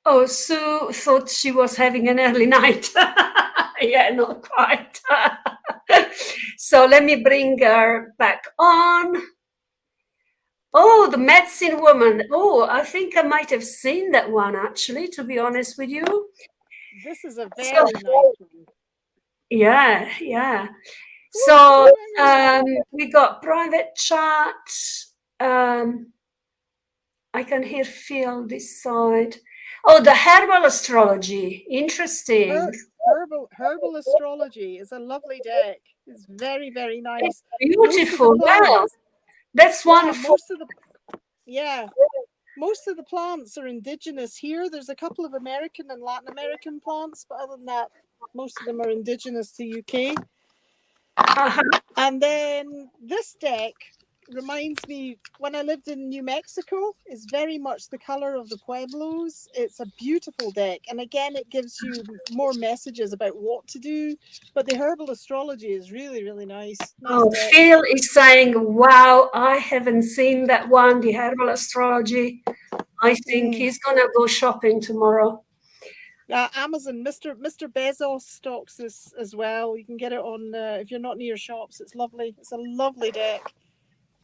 Oh, Sue thought she was having an early night. Yeah, not quite. So let me bring her back on. Oh, the medicine woman. Oh, I think I might have seen that one, actually, to be honest with you. This is a very nice one. Yeah, yeah. So we got private chat. I can hear Phil this side. Oh, the herbal astrology. Interesting. herbal astrology is a lovely deck. It's very, very nice. It's beautiful. Most of the Wow, plants, that's yeah, wonderful. most of the plants are indigenous here. There's a couple of American and Latin American plants, but other than that, most of them are indigenous to UK. Uh-huh. And then this deck reminds me, when I lived in New Mexico, is very much the color of the Pueblos. It's a beautiful deck. And again, it gives you more messages about what to do. But the herbal astrology is really, really nice. Oh, deck. Phil is saying, wow, I haven't seen that one, the herbal astrology. I think he's going to go shopping tomorrow. Amazon, Mr. Bezos stocks this as well. You can get it on, if you're not near shops. It's lovely. It's a lovely deck.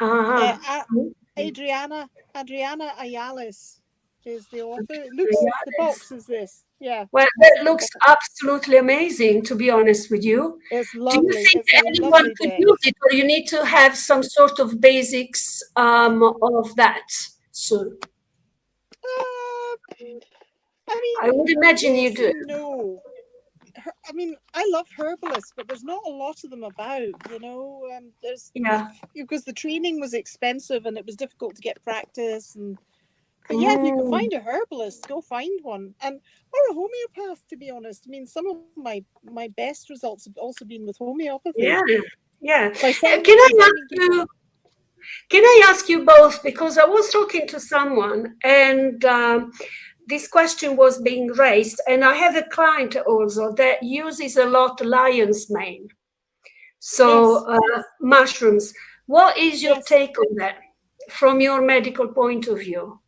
Adriana Ayales is the author. It looks, the box is this. Yeah. Well, that looks absolutely amazing, to be honest with you. It's lovely. Do you think it's anyone could use it, or you need to have some sort of basics of that? So, I would imagine you do. No. I mean, I love herbalists, but there's not a lot of them about, you know. There's because the training was expensive and it was difficult to get practice. But yeah, if you can find a herbalist, go find one, or a homeopath. To be honest, I mean, some of my best results have also been with homeopathy. Yeah. Can I ask you both? Because I was talking to someone and. This question was being raised, and I have a client also that uses a lot lion's mane. So mushrooms. What is your take on that from your medical point of view?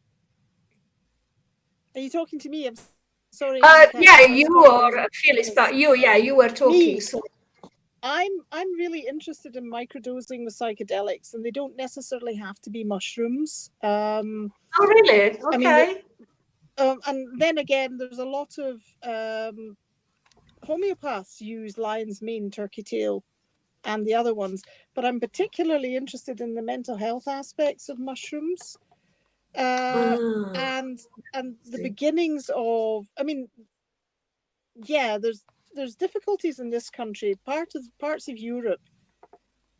Are you talking to me? I'm sorry. You or Phyllis, but you were talking. So. I'm really interested in microdosing with psychedelics, and they don't necessarily have to be mushrooms. Oh, really? Okay. I mean, and then again, there's a lot of homeopaths use lion's mane, turkey tail, and the other ones. But I'm particularly interested in the mental health aspects of mushrooms, and the beginnings of. I mean, there's difficulties in this country, parts of Europe,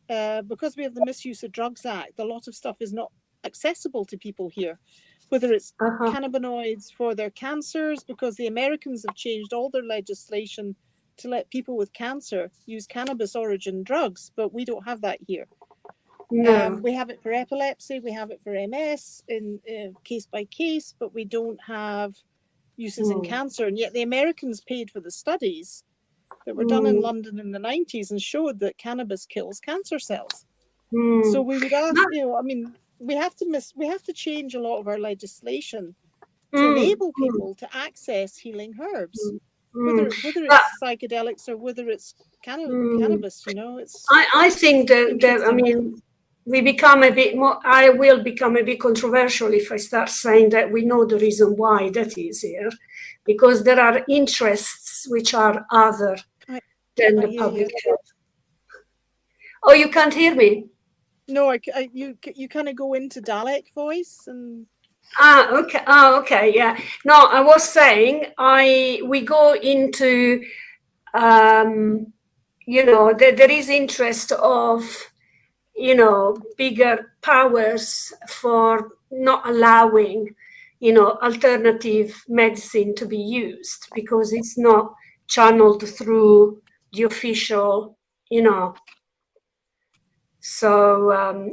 because we have the Misuse of Drugs Act. A lot of stuff is not accessible to people here. Whether it's cannabinoids for their cancers, because the Americans have changed all their legislation to let people with cancer use cannabis origin drugs, but we don't have that here. No. We have it for epilepsy, we have it for MS in case by case, but we don't have uses in cancer. And yet the Americans paid for the studies that were done in London in the 90s and showed that cannabis kills cancer cells. So we would ask, we have to change a lot of our legislation to enable people to access healing herbs, whether it's psychedelics or whether it's cannabis. You know, it's. I think that we become a bit more. I will become a bit controversial if I start saying that we know the reason why that is here, because there are interests which are other than the public health. Oh, you can't hear me. No, you kind of go into Dalek voice and. Okay. Yeah. No, I was saying we go into, there is interest of, bigger powers for not allowing, alternative medicine to be used because it's not channeled through the official, So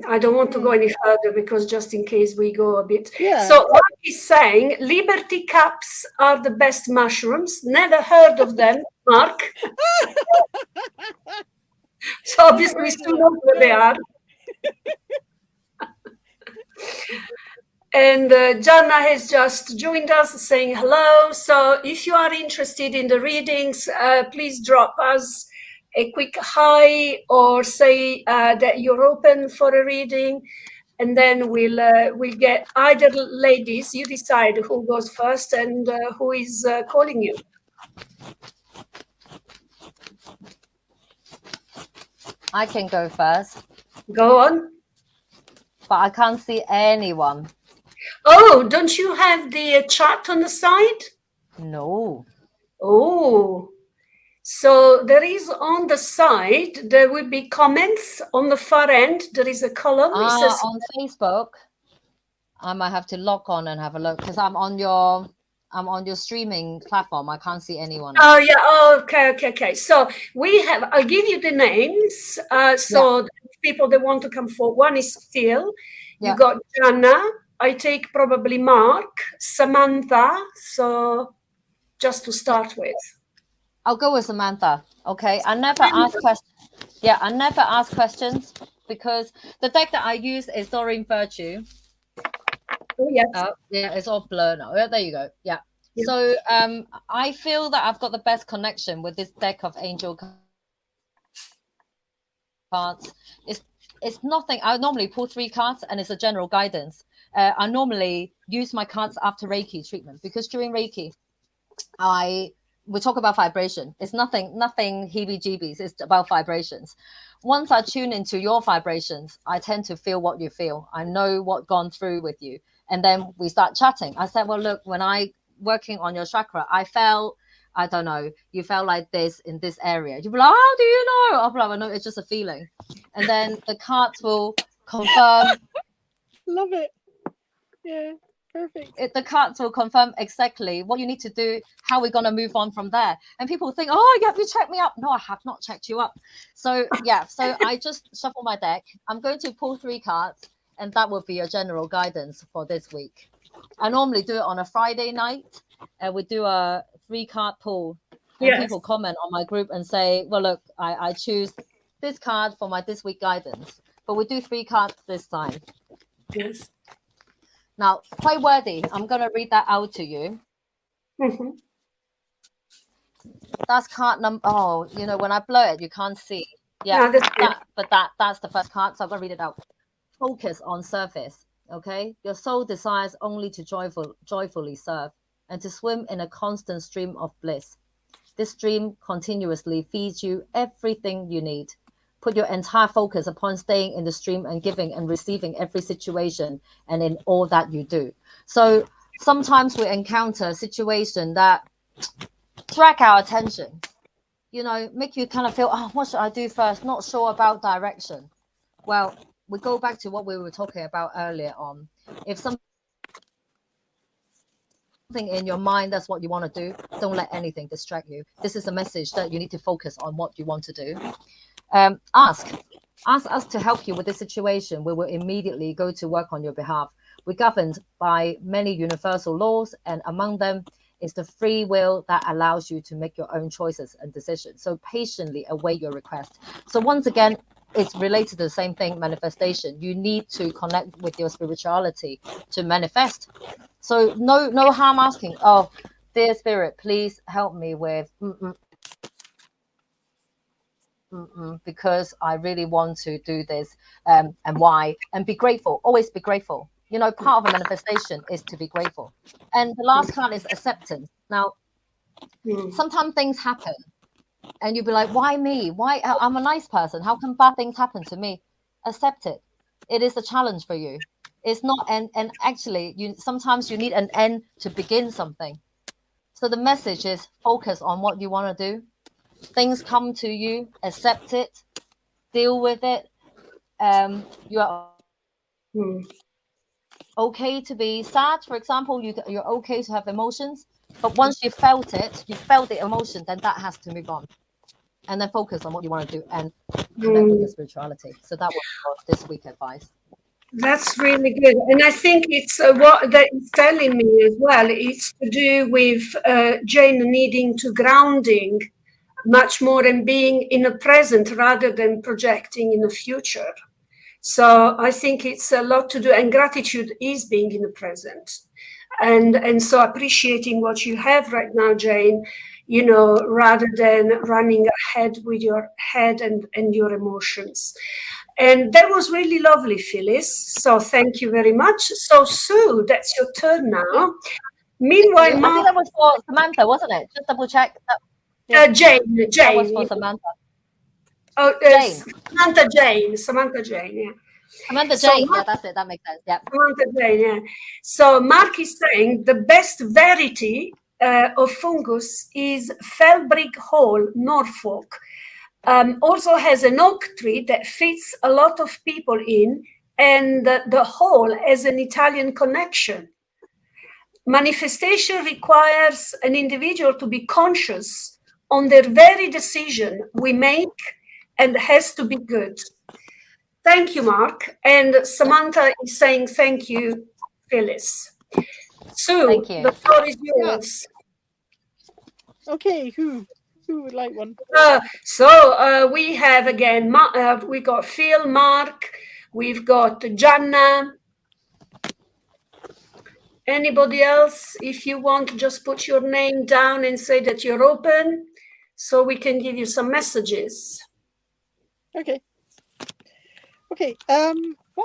I don't want to go any further because just in case we go a bit. So Mark is saying Liberty Cups are the best mushrooms. Never heard of them, Mark. So obviously we still know where they are. And Jana has just joined us saying hello. So if you are interested in the readings, please drop us a quick hi or say that you're open for a reading, and then we'll get either ladies. You decide who goes first and who is calling you. I can go first. Go on. But I can't see anyone. Oh, don't you have the chat on the side? No. Oh. So there is on the side, there will be comments on the far end. There is a column. It says, On Facebook, I might have to log on and have a look because I'm on your streaming platform. I can't see anyone. Oh yeah. Oh, okay. So I'll give you the names. So people that want to come forward. One is Phil. You got Jana. I take probably Mark, Samantha. So just to start with. I'll go with Samantha. Okay. I never ask questions. Yeah, I never ask questions because the deck that I use is Doreen Virtue. Oh, yes. Yeah, it's all blurred now. Yeah, there you go. Yeah. So I feel that I've got the best connection with this deck of angel cards. It's nothing. I normally pull 3 cards and it's a general guidance. I normally use my cards after Reiki treatment because during Reiki, we talk about vibration. It's nothing heebie-jeebies. It's about vibrations. Once I tune into your vibrations, I tend to feel what you feel. I know what's gone through with you. And then we start chatting. I said, well, look, when I working on your chakra, I felt, I don't know, you felt like this in this area. You'll be like, how do you know? I'll be like, well, no, it's just a feeling. And then the cards will confirm. Love it. Yeah. Perfect. The cards will confirm exactly what you need to do, how we're going to move on from there. And people think, oh, yeah, you checked me up. No, I have not checked you up. So, so I just shuffle my deck. I'm going to pull 3 cards, and that will be a general guidance for this week. I normally do it on a Friday night, and we do a 3-card pull. And people comment on my group and say, well, look, I choose this card for my this week guidance. But we do 3 cards this time. Yes. Now, quite worthy. I'm going to read that out to you. Mm-hmm. That's card number. Oh, when I blur it, you can't see. Yeah, that's the first card. So I'm going to read it out. Focus on surface. Okay, your soul desires only to joyfully serve and to swim in a constant stream of bliss. This stream continuously feeds you everything you need. Put your entire focus upon staying in the stream and giving and receiving every situation and in all that you do. So sometimes we encounter a situation that drag our attention, make you kind of feel, oh, what should I do first? Not sure about direction. Well, we go back to what we were talking about earlier on. If something in your mind, that's what you want to do, don't let anything distract you. This is a message that you need to focus on what you want to do. Ask us to help you with this situation. We will immediately go to work on your behalf. We're governed by many universal laws, and among them is the free will that allows you to make your own choices and decisions. So patiently await your request. So once again, it's related to the same thing, manifestation. You need to connect with your spirituality to manifest. So no harm asking, oh, dear spirit, please help me with because I really want to do this, and why, and be grateful. Always be grateful. Part of a manifestation is to be grateful. And the last card is acceptance. Now, sometimes things happen and you'll be like, why me? Why? I'm a nice person. How come bad things happen to me? Accept it. It is a challenge for you. It's not, and actually, sometimes you need an end to begin something. So the message is focus on what you want to do. Things come to you, accept it, deal with it. You are okay to be sad, for example. You're okay to have emotions, but once you felt the emotion, then that has to move on, and then focus on what you want to do and connect with your spirituality. So that was this week advice. That's really good, and I think it's what that is telling me as well. It's to do with Jane needing to grounding much more and being in the present rather than projecting in the future. So I think it's a lot to do, and gratitude is being in the present, and so appreciating what you have right now, Jane, rather than running ahead with your head and your emotions. And that was really lovely, Phyllis. So thank you very much. So Sue, that's your turn now. Meanwhile, I think that was for Samantha, wasn't it? Just double check. Jane. That was for Samantha. Oh, Jane. Samantha Jane, yeah. Samantha Jane, yeah, that's it. That makes sense. Yeah. Samantha Jane, yeah. So Mark is saying the best verity of fungus is Felbrick Hall, Norfolk. Also has an oak tree that fits a lot of people in, and the hall has an Italian connection. Manifestation requires an individual to be conscious on their very decision we make, and has to be good. Thank you, Mark. And Samantha is saying thank you, Phyllis. Sue, Thank you. the floor is yours. Okay, who would like one? So we have again, we got Phil, Mark, we've got Gianna. Anybody else? If you want, just put your name down and say that you're open, so we can give you some messages. Okay. What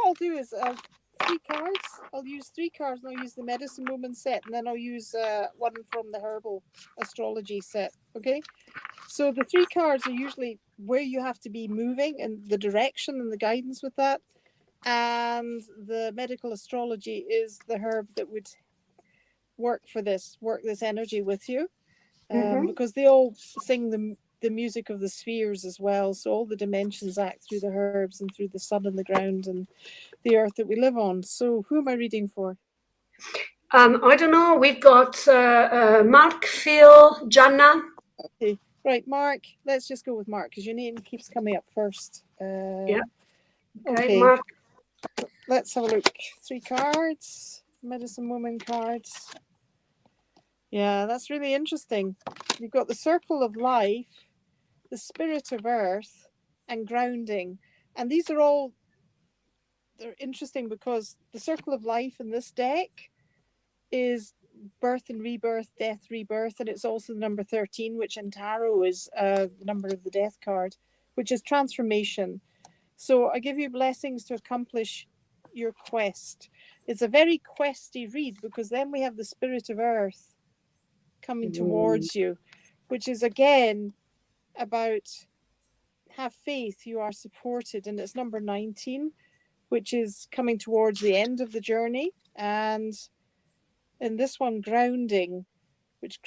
I'll do is 3 cards. I'll use 3 cards, and I'll use the Medicine Woman set, and then I'll use one from the Herbal Astrology set. Okay. So the 3 cards are usually where you have to be moving and the direction and the guidance with that. And the medical astrology is the herb that would work this energy with you, because they all sing the music of the spheres as well. So all the dimensions act through the herbs and through the sun and the ground and the earth that we live on. So who am I reading for? I don't know. We've got Mark, Phil, Gianna. Okay, right, Mark. Let's just go with Mark because your name keeps coming up first. Yeah. Okay, Mark. Let's have a look. 3 cards, Medicine Woman cards. Yeah, that's really interesting. You've got the Circle of Life, the Spirit of Earth, and Grounding. And these are all, they're interesting because the Circle of Life in this deck is birth and rebirth, death, rebirth, and it's also the number 13, which in tarot is the number of the death card, which is transformation. So I give you blessings to accomplish your quest. It's a very questy read because then we have the Spirit of Earth coming towards you, which is again about have faith, you are supported, and it's number 19, which is coming towards the end of the journey. And in this one, grounding, which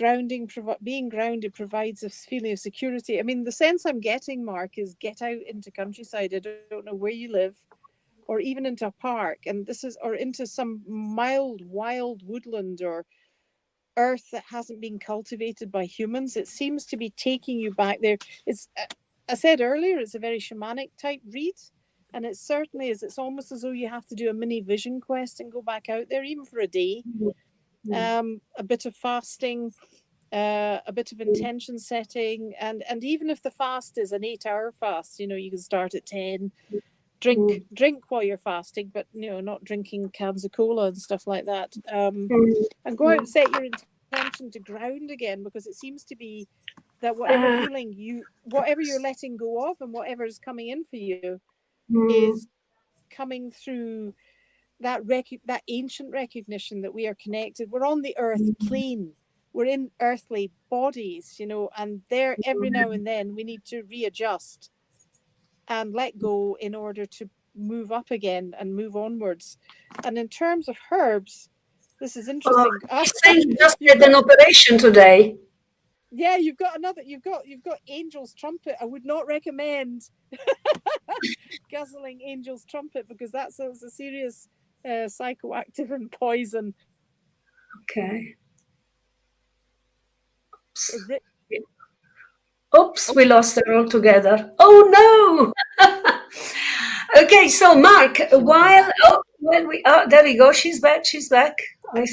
being grounded provides a feeling of security. I mean, the sense I'm getting, Mark, is get out into countryside. I don't know where you live, or even into a park, or into some mild, wild woodland or earth that hasn't been cultivated by humans. It seems to be taking you back there. I said earlier, it's a very shamanic type read, and it certainly is. It's almost as though you have to do a mini vision quest and go back out there, even for a day. A bit of fasting, a bit of intention setting, and even if the fast is an 8-hour fast, you can start at 10. Drink while you're fasting, but not drinking cans of cola and stuff like that. And go out and set your intention to ground again, because it seems to be that whatever healing whatever you're letting go of and whatever is coming in for you is coming through that ancient recognition that we are connected. We're on the earth plane. We're in earthly bodies, and there every now and then we need to readjust and let go in order to move up again and move onwards. And in terms of herbs, this is interesting. He's saying you just had an operation today. Yeah, you've got Angel's Trumpet. I would not recommend guzzling Angel's Trumpet because that's a serious psychoactive and poison. Okay. Oops, we lost her altogether. Oh no! Okay, so Mark, there we go. She's back. We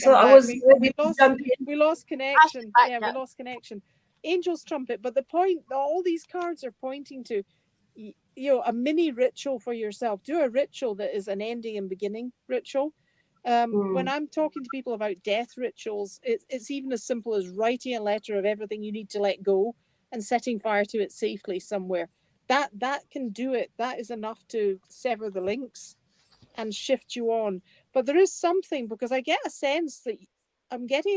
lost connection. Yeah, we lost connection. Angel's Trumpet, but the point, all these cards are pointing to, a mini ritual for yourself. Do a ritual that is an ending and beginning ritual. When I'm talking to people about death rituals, it's even as simple as writing a letter of everything you need to let go and setting fire to it safely somewhere. That can do it. That is enough to sever the links and shift you on. But there is something, because I'm getting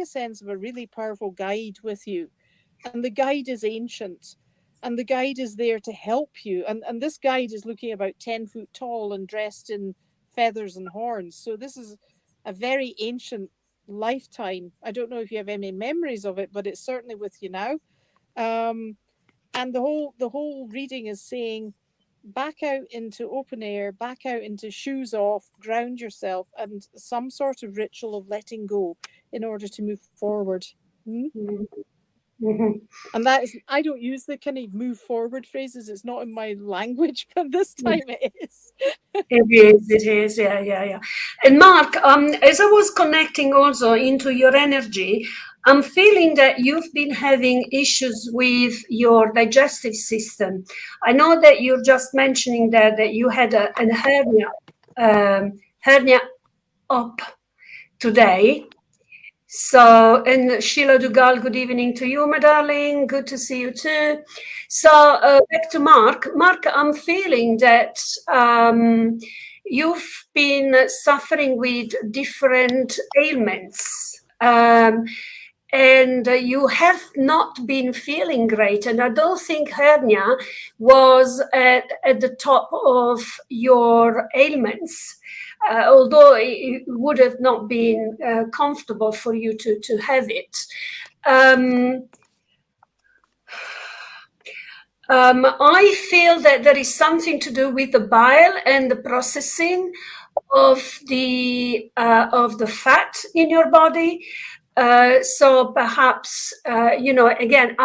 a sense of a really powerful guide with you. And the guide is ancient. And the guide is there to help you. And this guide is looking about 10 foot tall and dressed in feathers and horns. So this is a very ancient lifetime. I don't know if you have any memories of it, but it's certainly with you now. And the whole reading is saying, back out into open air, back out into shoes off, ground yourself, and some sort of ritual of letting go in order to move forward. And that is, I don't use the kind of move forward phrases. It's not in my language, but this time it is. It is, yeah. And Mark, as I was connecting also into your energy, I'm feeling that you've been having issues with your digestive system. I know that you're just mentioning that you had a hernia up today. So, and Sheila Dugal, good evening to you, my darling. Good to see you too. So, back to Mark. Mark, I'm feeling that you've been suffering with different ailments. And you have not been feeling great. And I don't think hernia was at the top of your ailments. Although it would have not been comfortable for you to have it. I feel that there is something to do with the bile and the processing of the fat in your body. So perhaps, again,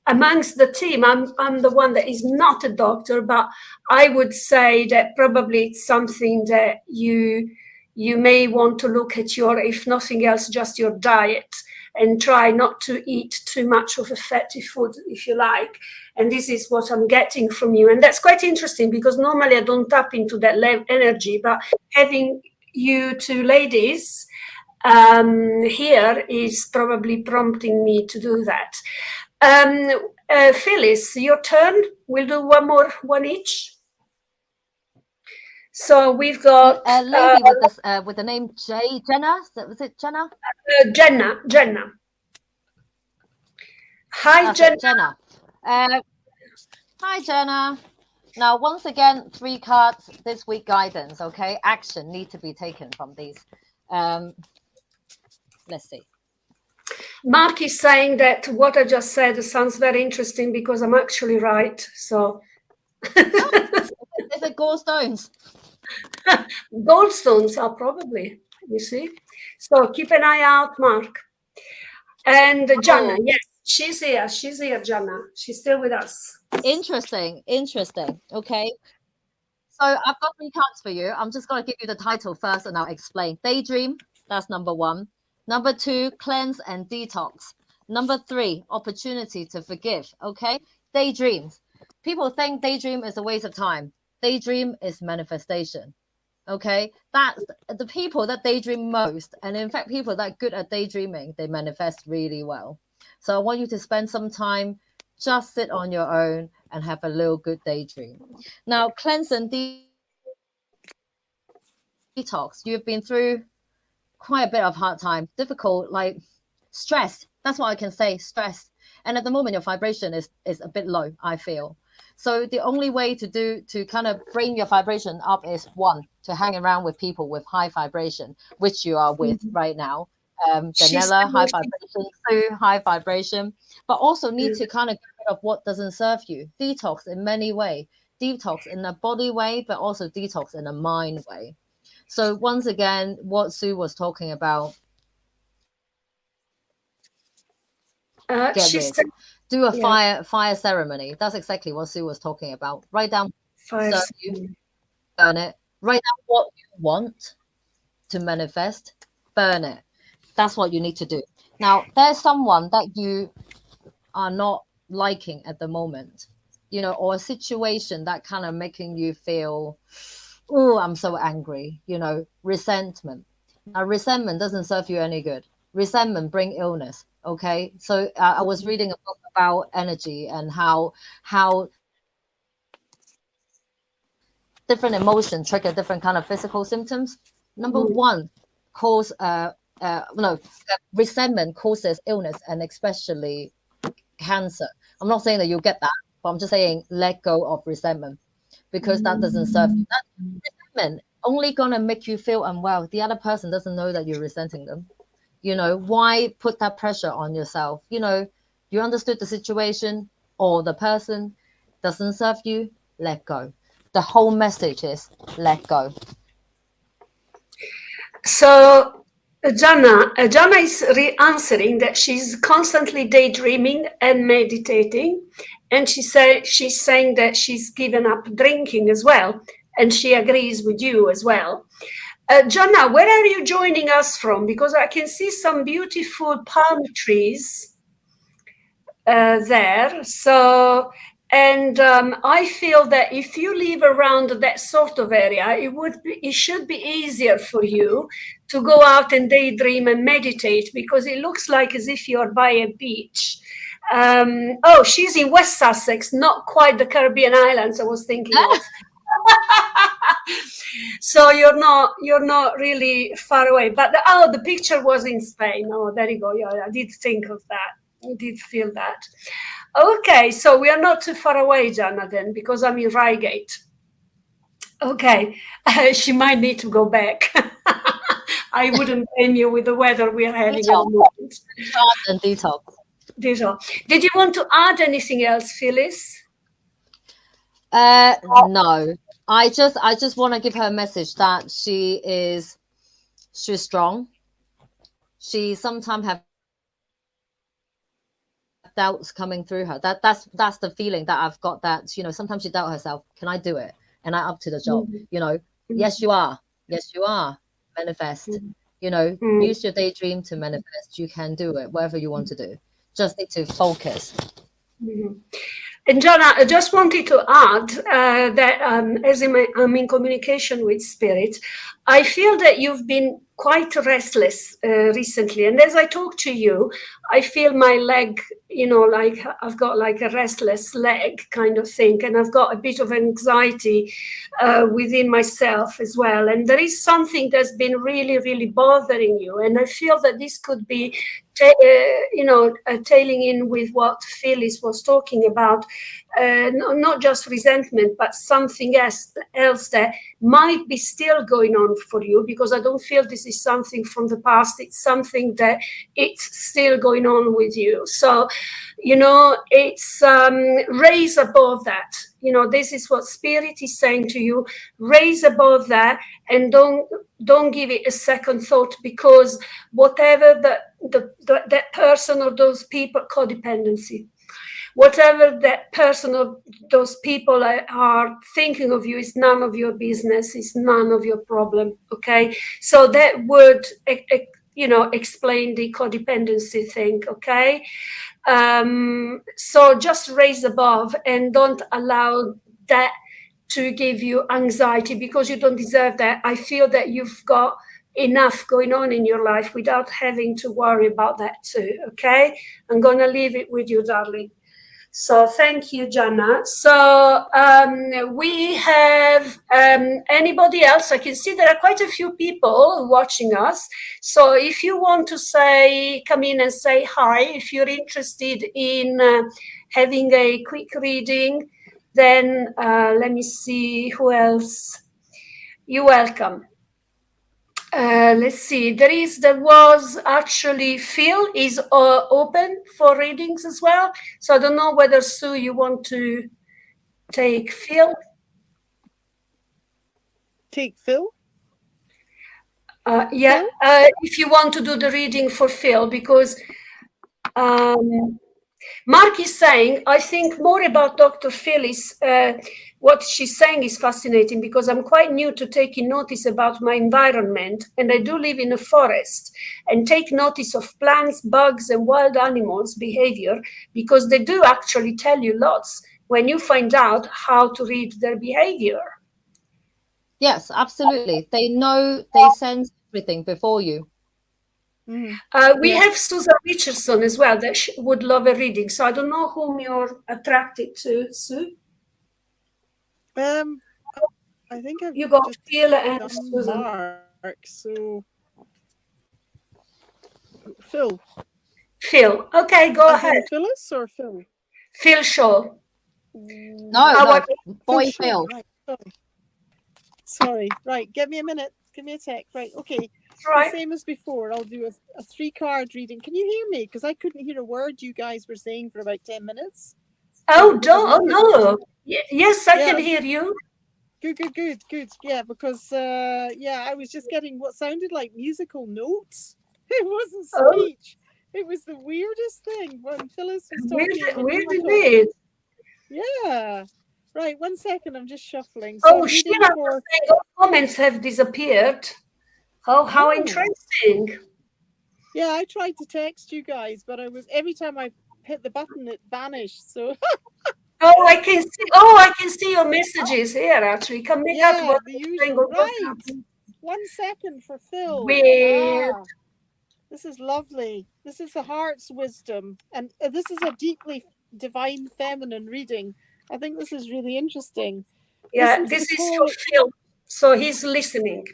amongst the team, I'm the one that is not a doctor, but I would say that probably it's something that you may want to look at if nothing else, just your diet, and try not to eat too much of a fatty food, if you like. And this is what I'm getting from you. And that's quite interesting, because normally I don't tap into that energy, but having you two ladies here is probably prompting me to do that. Phyllis, your turn. We'll do one each. So we've got a lady with the name Jenna. Was it Jenna? Jenna. Hi, Jenna. Jenna. Hi, Jenna. Now, once again, 3 cards this week guidance. Okay, action need to be taken from these. Let's see. Mark is saying that what I just said sounds very interesting, because I'm actually right. So, is it gallstones? Gallstones are probably, you see. So keep an eye out, Mark. And Jana, yes, she's here, Jana. She's still with us. Interesting. Okay. So I've got 3 cards for you. I'm just going to give you the title first and I'll explain. Daydream, that's number 1. Number 2, cleanse and detox. Number 3, opportunity to forgive. Okay. Daydreams. People think daydream is a waste of time. Daydream is manifestation. Okay. That's the people that daydream most. And in fact, people that are good at daydreaming, they manifest really well. So I want you to spend some time, just sit on your own and have a little good daydream. Now, cleanse and detox. You've been through quite a bit of hard time, difficult, like stress. That's what I can say, stress. And at the moment, your vibration is a bit low, I feel. So the only way to kind of bring your vibration up is 1, to hang around with people with high vibration, which you are with right now. Danella, high vibration, Sue, high vibration, but also need to kind of get rid of what doesn't serve you. Detox in many ways. Detox in a body way, but also detox in a mind way. So once again, what Sue was talking about, do a fire ceremony. That's exactly what Sue was talking about. Write down fire, burn it. Write down what you want to manifest, burn it. That's what you need to do. Now, there's someone that you are not liking at the moment, or a situation that kind of making you feel, oh, I'm so angry, resentment. Now, resentment doesn't serve you any good. Resentment bring illness. Okay. So I was reading a book about energy and how different emotions trigger different kind of physical symptoms. Number 1, resentment causes illness, and especially cancer. I'm not saying that you'll get that, but I'm just saying let go of resentment, because that doesn't serve you. That resentment only gonna make you feel unwell. The other person doesn't know that you're resenting them. You know, why put that pressure on yourself? You know, you understood the situation or the person doesn't serve you, let go. The whole message is let go. So Jana is answering that she's constantly daydreaming and meditating, and she's saying that she's given up drinking as well, and she agrees with you as well. Jana, where are you joining us from? Because I can see some beautiful palm trees there. So, and I feel that if you live around that sort of area, it should be easier for you to go out and daydream and meditate, because it looks like as if you're by a beach. Oh, she's in West Sussex, not quite the Caribbean islands I was thinking of. So you're not really far away. But the picture was in Spain. Oh, there you go. Yeah, I did think of that. I did feel that. Okay, so we are not too far away, Jana, then, because I'm in Reigate. Okay, she might need to go back. I wouldn't blame you with the weather we are having at the moment. And detox. Did you want to add anything else, Phyllis? No. I just want to give her a message that she's strong. She sometimes have doubts coming through her. That's the feeling that I've got, that, you know, sometimes she doubt herself. Can I do it? And I up to the job? You know, yes, you are. Yes, you are. Manifest. You know, use your daydream to manifest. You can do it, whatever you want to do. Just need to focus. And Jana, I just wanted to add that as I'm in communication with Spirit, I feel that you've been quite restless recently. And as I talk to you, I feel my leg, you know, like I've got like a restless leg kind of thing. And I've got a bit of anxiety within myself as well. And there is something that's been really, really bothering you. And I feel that this could be tailing in with what Phyllis was talking about, not just resentment, but something else that might be still going on for you, because I don't feel this is something from the past. It's something that it's still going on with you. So, you know, it's raise above that. You know, this is what Spirit is saying to you. Raise above that, and don't give it a second thought, because whatever that person or those people, codependency, whatever that person or those people are thinking of you is none of your business, is none of your problem. Okay, so that would explain the codependency thing. Okay, so just raise above and don't allow that to give you anxiety, because you don't deserve that. I feel that you've got enough going on in your life without having to worry about that too. Okay, I'm going to leave it with you, darling. So thank you, Jana. So we have anybody else? I can see there are quite a few people watching us. So if you want to come in and say hi, if you're interested in having a quick reading, then let me see who else. You're welcome. Let's see. There was actually Phil is open for readings as well. So I don't know whether, Sue, you want to take Phil. Take Phil? Yeah, Phil? If you want to do the reading for Phil, because Mark is saying, I think more about Dr. Phyllis. What she's saying is fascinating, because I'm quite new to taking notice about my environment, and I do live in a forest and take notice of plants, bugs, and wild animals' behavior, because they do actually tell you lots when you find out how to read their behavior. Yes, absolutely. They know, they sense everything before you. We have Susan Richardson as well that would love a reading. So I don't know whom you're attracted to, Sue. I think you got Phil and Susan. Mark, so Phil. Phil. Okay, go ahead. Phyllis or Phil? Phil Shaw. No, boy Phil. Right, sorry. Right, give me a minute. Give me a sec. Right, okay. Right. The same as before. I'll do a 3-card reading. Can you hear me? Because I couldn't hear a word you guys were saying for about 10 minutes. Oh, no. Yes, I can hear you. Good. Yeah, because I was just getting what sounded like musical notes. It wasn't speech. It was the weirdest thing when Phyllis was talking. Weird indeed. Yeah. Right, 1 second. I'm just shuffling. So Sheila was saying all comments have disappeared. How interesting. Yeah, I tried to text you guys, but every time I hit the button, it vanished. So. I can see your messages here. Actually, you can make out what the usual. Right. 1 second for Phil. Weird. This is lovely. This is the heart's wisdom, and this is a deeply divine feminine reading. I think this is really interesting. Yeah, this is for Phil, so he's listening.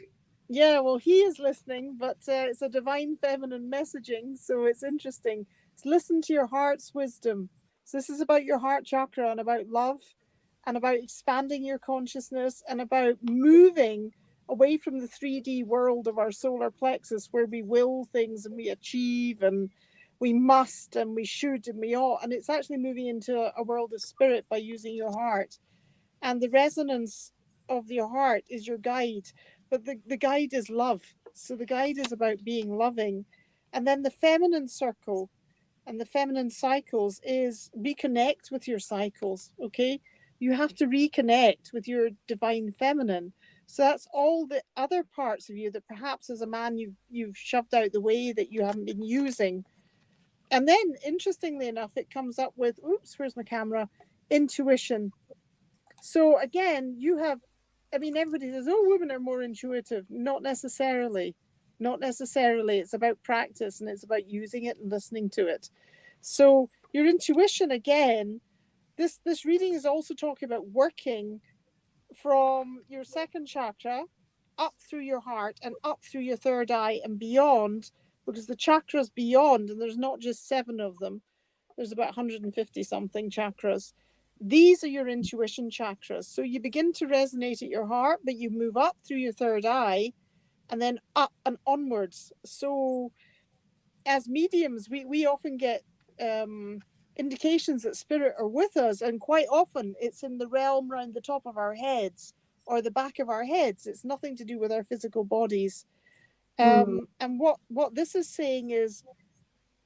Yeah, well, he is listening, but it's a divine feminine messaging, so it's interesting. So listen to your heart's wisdom. So this is about your heart chakra and about love and about expanding your consciousness and about moving away from the 3D world of our solar plexus where we will things and we achieve and we must and we should and we ought. And it's actually moving into a world of spirit by using your heart. And the resonance of your heart is your guide. But the guide is love. So the guide is about being loving. And then the feminine circle and the feminine cycles is reconnect with your cycles, okay? You have to reconnect with your divine feminine. So that's all the other parts of you that perhaps as a man you've shoved out the way that you haven't been using. And then, interestingly enough, it comes up with, where's my camera? Intuition. So again, everybody says, women are more intuitive. Not necessarily. It's about practice and it's about using it and listening to it. So your intuition, again, this reading is also talking about working from your second chakra up through your heart and up through your third eye and beyond, because the chakras beyond, and there's not just 7 of them, there's about 150 something chakras. These are your intuition chakras. So you begin to resonate at your heart, but you move up through your third eye and then up and onwards. So as mediums, we often get indications that spirit are with us, and quite often it's in the realm around the top of our heads or the back of our heads. It's nothing to do with our physical bodies. And what this is saying is,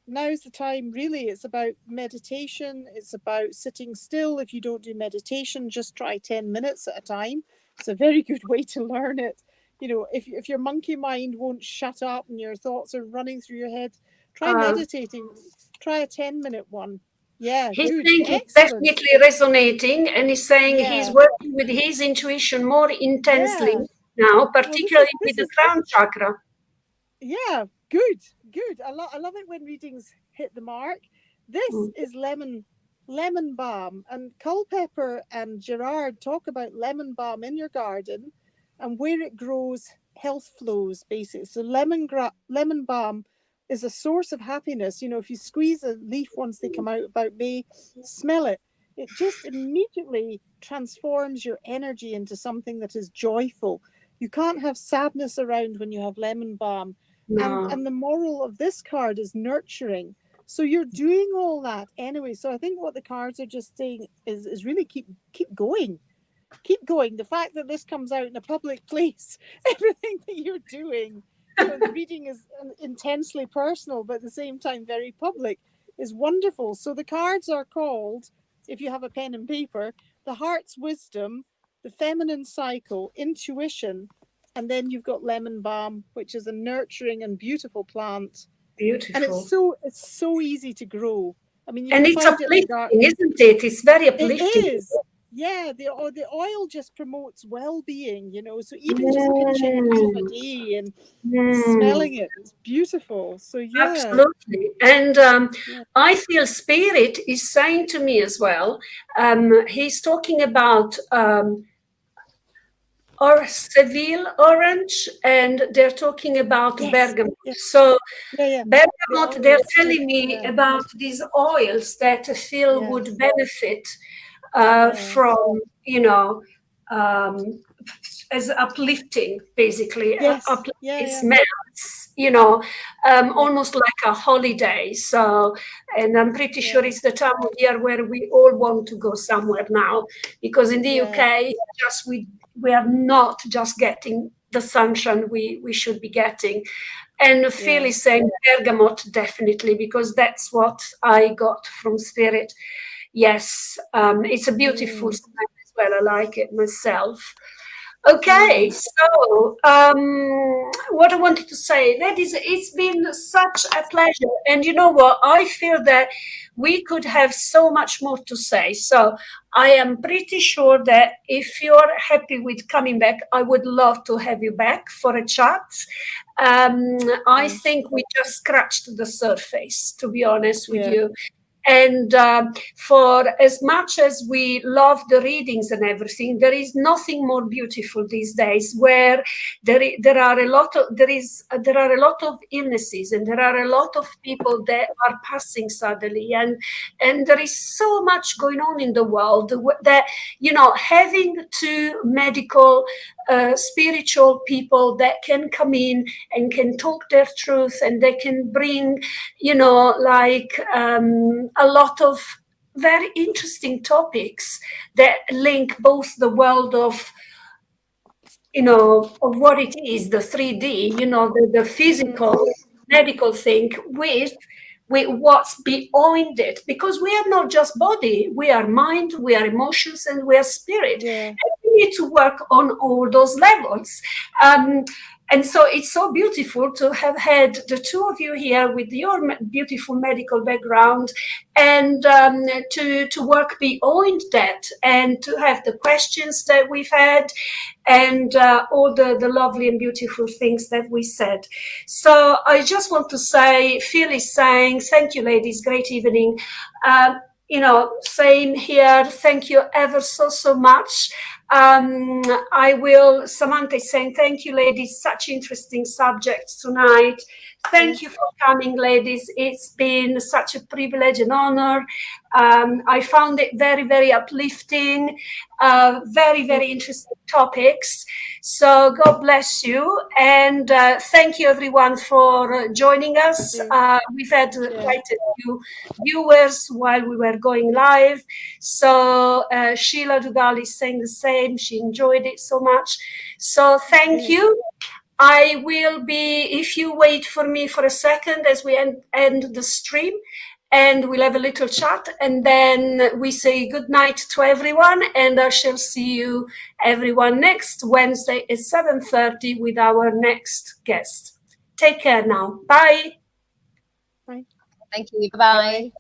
now's the time, really. It's about meditation. It's about sitting still. If you don't do meditation, just try 10 minutes at a time. It's a very good way to learn it. If your monkey mind won't shut up and your thoughts are running through your head, try meditating. Try a 10-minute one. Yeah, he's good. saying he's definitely resonating, and he's saying he's working with his intuition more intensely now, particularly with the crown chakra. Yeah, good. I love it when readings hit the mark. This is lemon balm, and Culpepper and Gerard talk about lemon balm in your garden, and where it grows, health flows, basically. So lemon balm is a source of happiness. If you squeeze a leaf once they come out about May, smell it. It just immediately transforms your energy into something that is joyful. You can't have sadness around when you have lemon balm. No. And the moral of this card is nurturing. So you're doing all that anyway. So I think what the cards are just saying is really keep going. Keep going. The fact that this comes out in a public place, everything that you're doing, the reading is intensely personal, but at the same time very public, is wonderful. So the cards are called, if you have a pen and paper, the heart's wisdom, the feminine cycle, intuition, and then you've got lemon balm, which is a nurturing and beautiful plant. Beautiful. And it's so easy to grow. I mean, and it's uplifting, isn't it? It's very uplifting. It is. Yeah, the oil just promotes well-being, so even just pinching a leaf a day and smelling it is beautiful. So yeah, absolutely. And I feel spirit is saying to me as well, he's talking about or Seville orange, and they're talking about bergamot. So bergamot, they're telling me about these oils that Phil would benefit from, as uplifting, basically. Yes. It Yeah. smells, almost like a holiday. So, and I'm pretty sure it's the time of year where we all want to go somewhere now, because in the UK, just we are not just getting the sunshine we should be getting. And Phil is saying bergamot, definitely, because that's what I got from Spirit. Yes, it's a beautiful smell as well. I like it myself. Okay, so what I wanted to say, ladies, it's been such a pleasure. And you know what? I feel that we could have so much more to say. So I am pretty sure that if you're happy with coming back, I would love to have you back for a chat. I think we just scratched the surface, to be honest with you. And for as much as we love the readings and everything, there is nothing more beautiful these days, where there are a lot of illnesses, and there are a lot of people that are passing suddenly, and there is so much going on in the world that having two medical spiritual people that can come in and can talk their truth, and they can bring a lot of very interesting topics that link both the world of what it is, the 3D, the physical medical thing, with what's behind it, because we are not just body, we are mind, we are emotions, and we are spirit. And we need to work on all those levels. And so it's so beautiful to have had the two of you here with your beautiful medical background, and to work beyond that, and to have the questions that we've had, and all the lovely and beautiful things that we said. So I just want to say, Phil is saying, thank you, ladies, great evening. Same here. Thank you ever so much. Samantha is saying, thank you, ladies, such interesting subjects tonight. Thank you for coming, ladies. It's been such a privilege and honor. I found it very, very uplifting, very, very interesting topics. So God bless you. And thank you, everyone, for joining us. We've had quite a few viewers while we were going live. So Sheila Dugal is saying the same. She enjoyed it so much. So thank you. I will be, if you wait for me for a second as we end the stream, and we'll have a little chat, and then we say good night to everyone, and I shall see you everyone next Wednesday at 7:30 with our next guest. Take care now. Bye. Thank you. Bye-bye.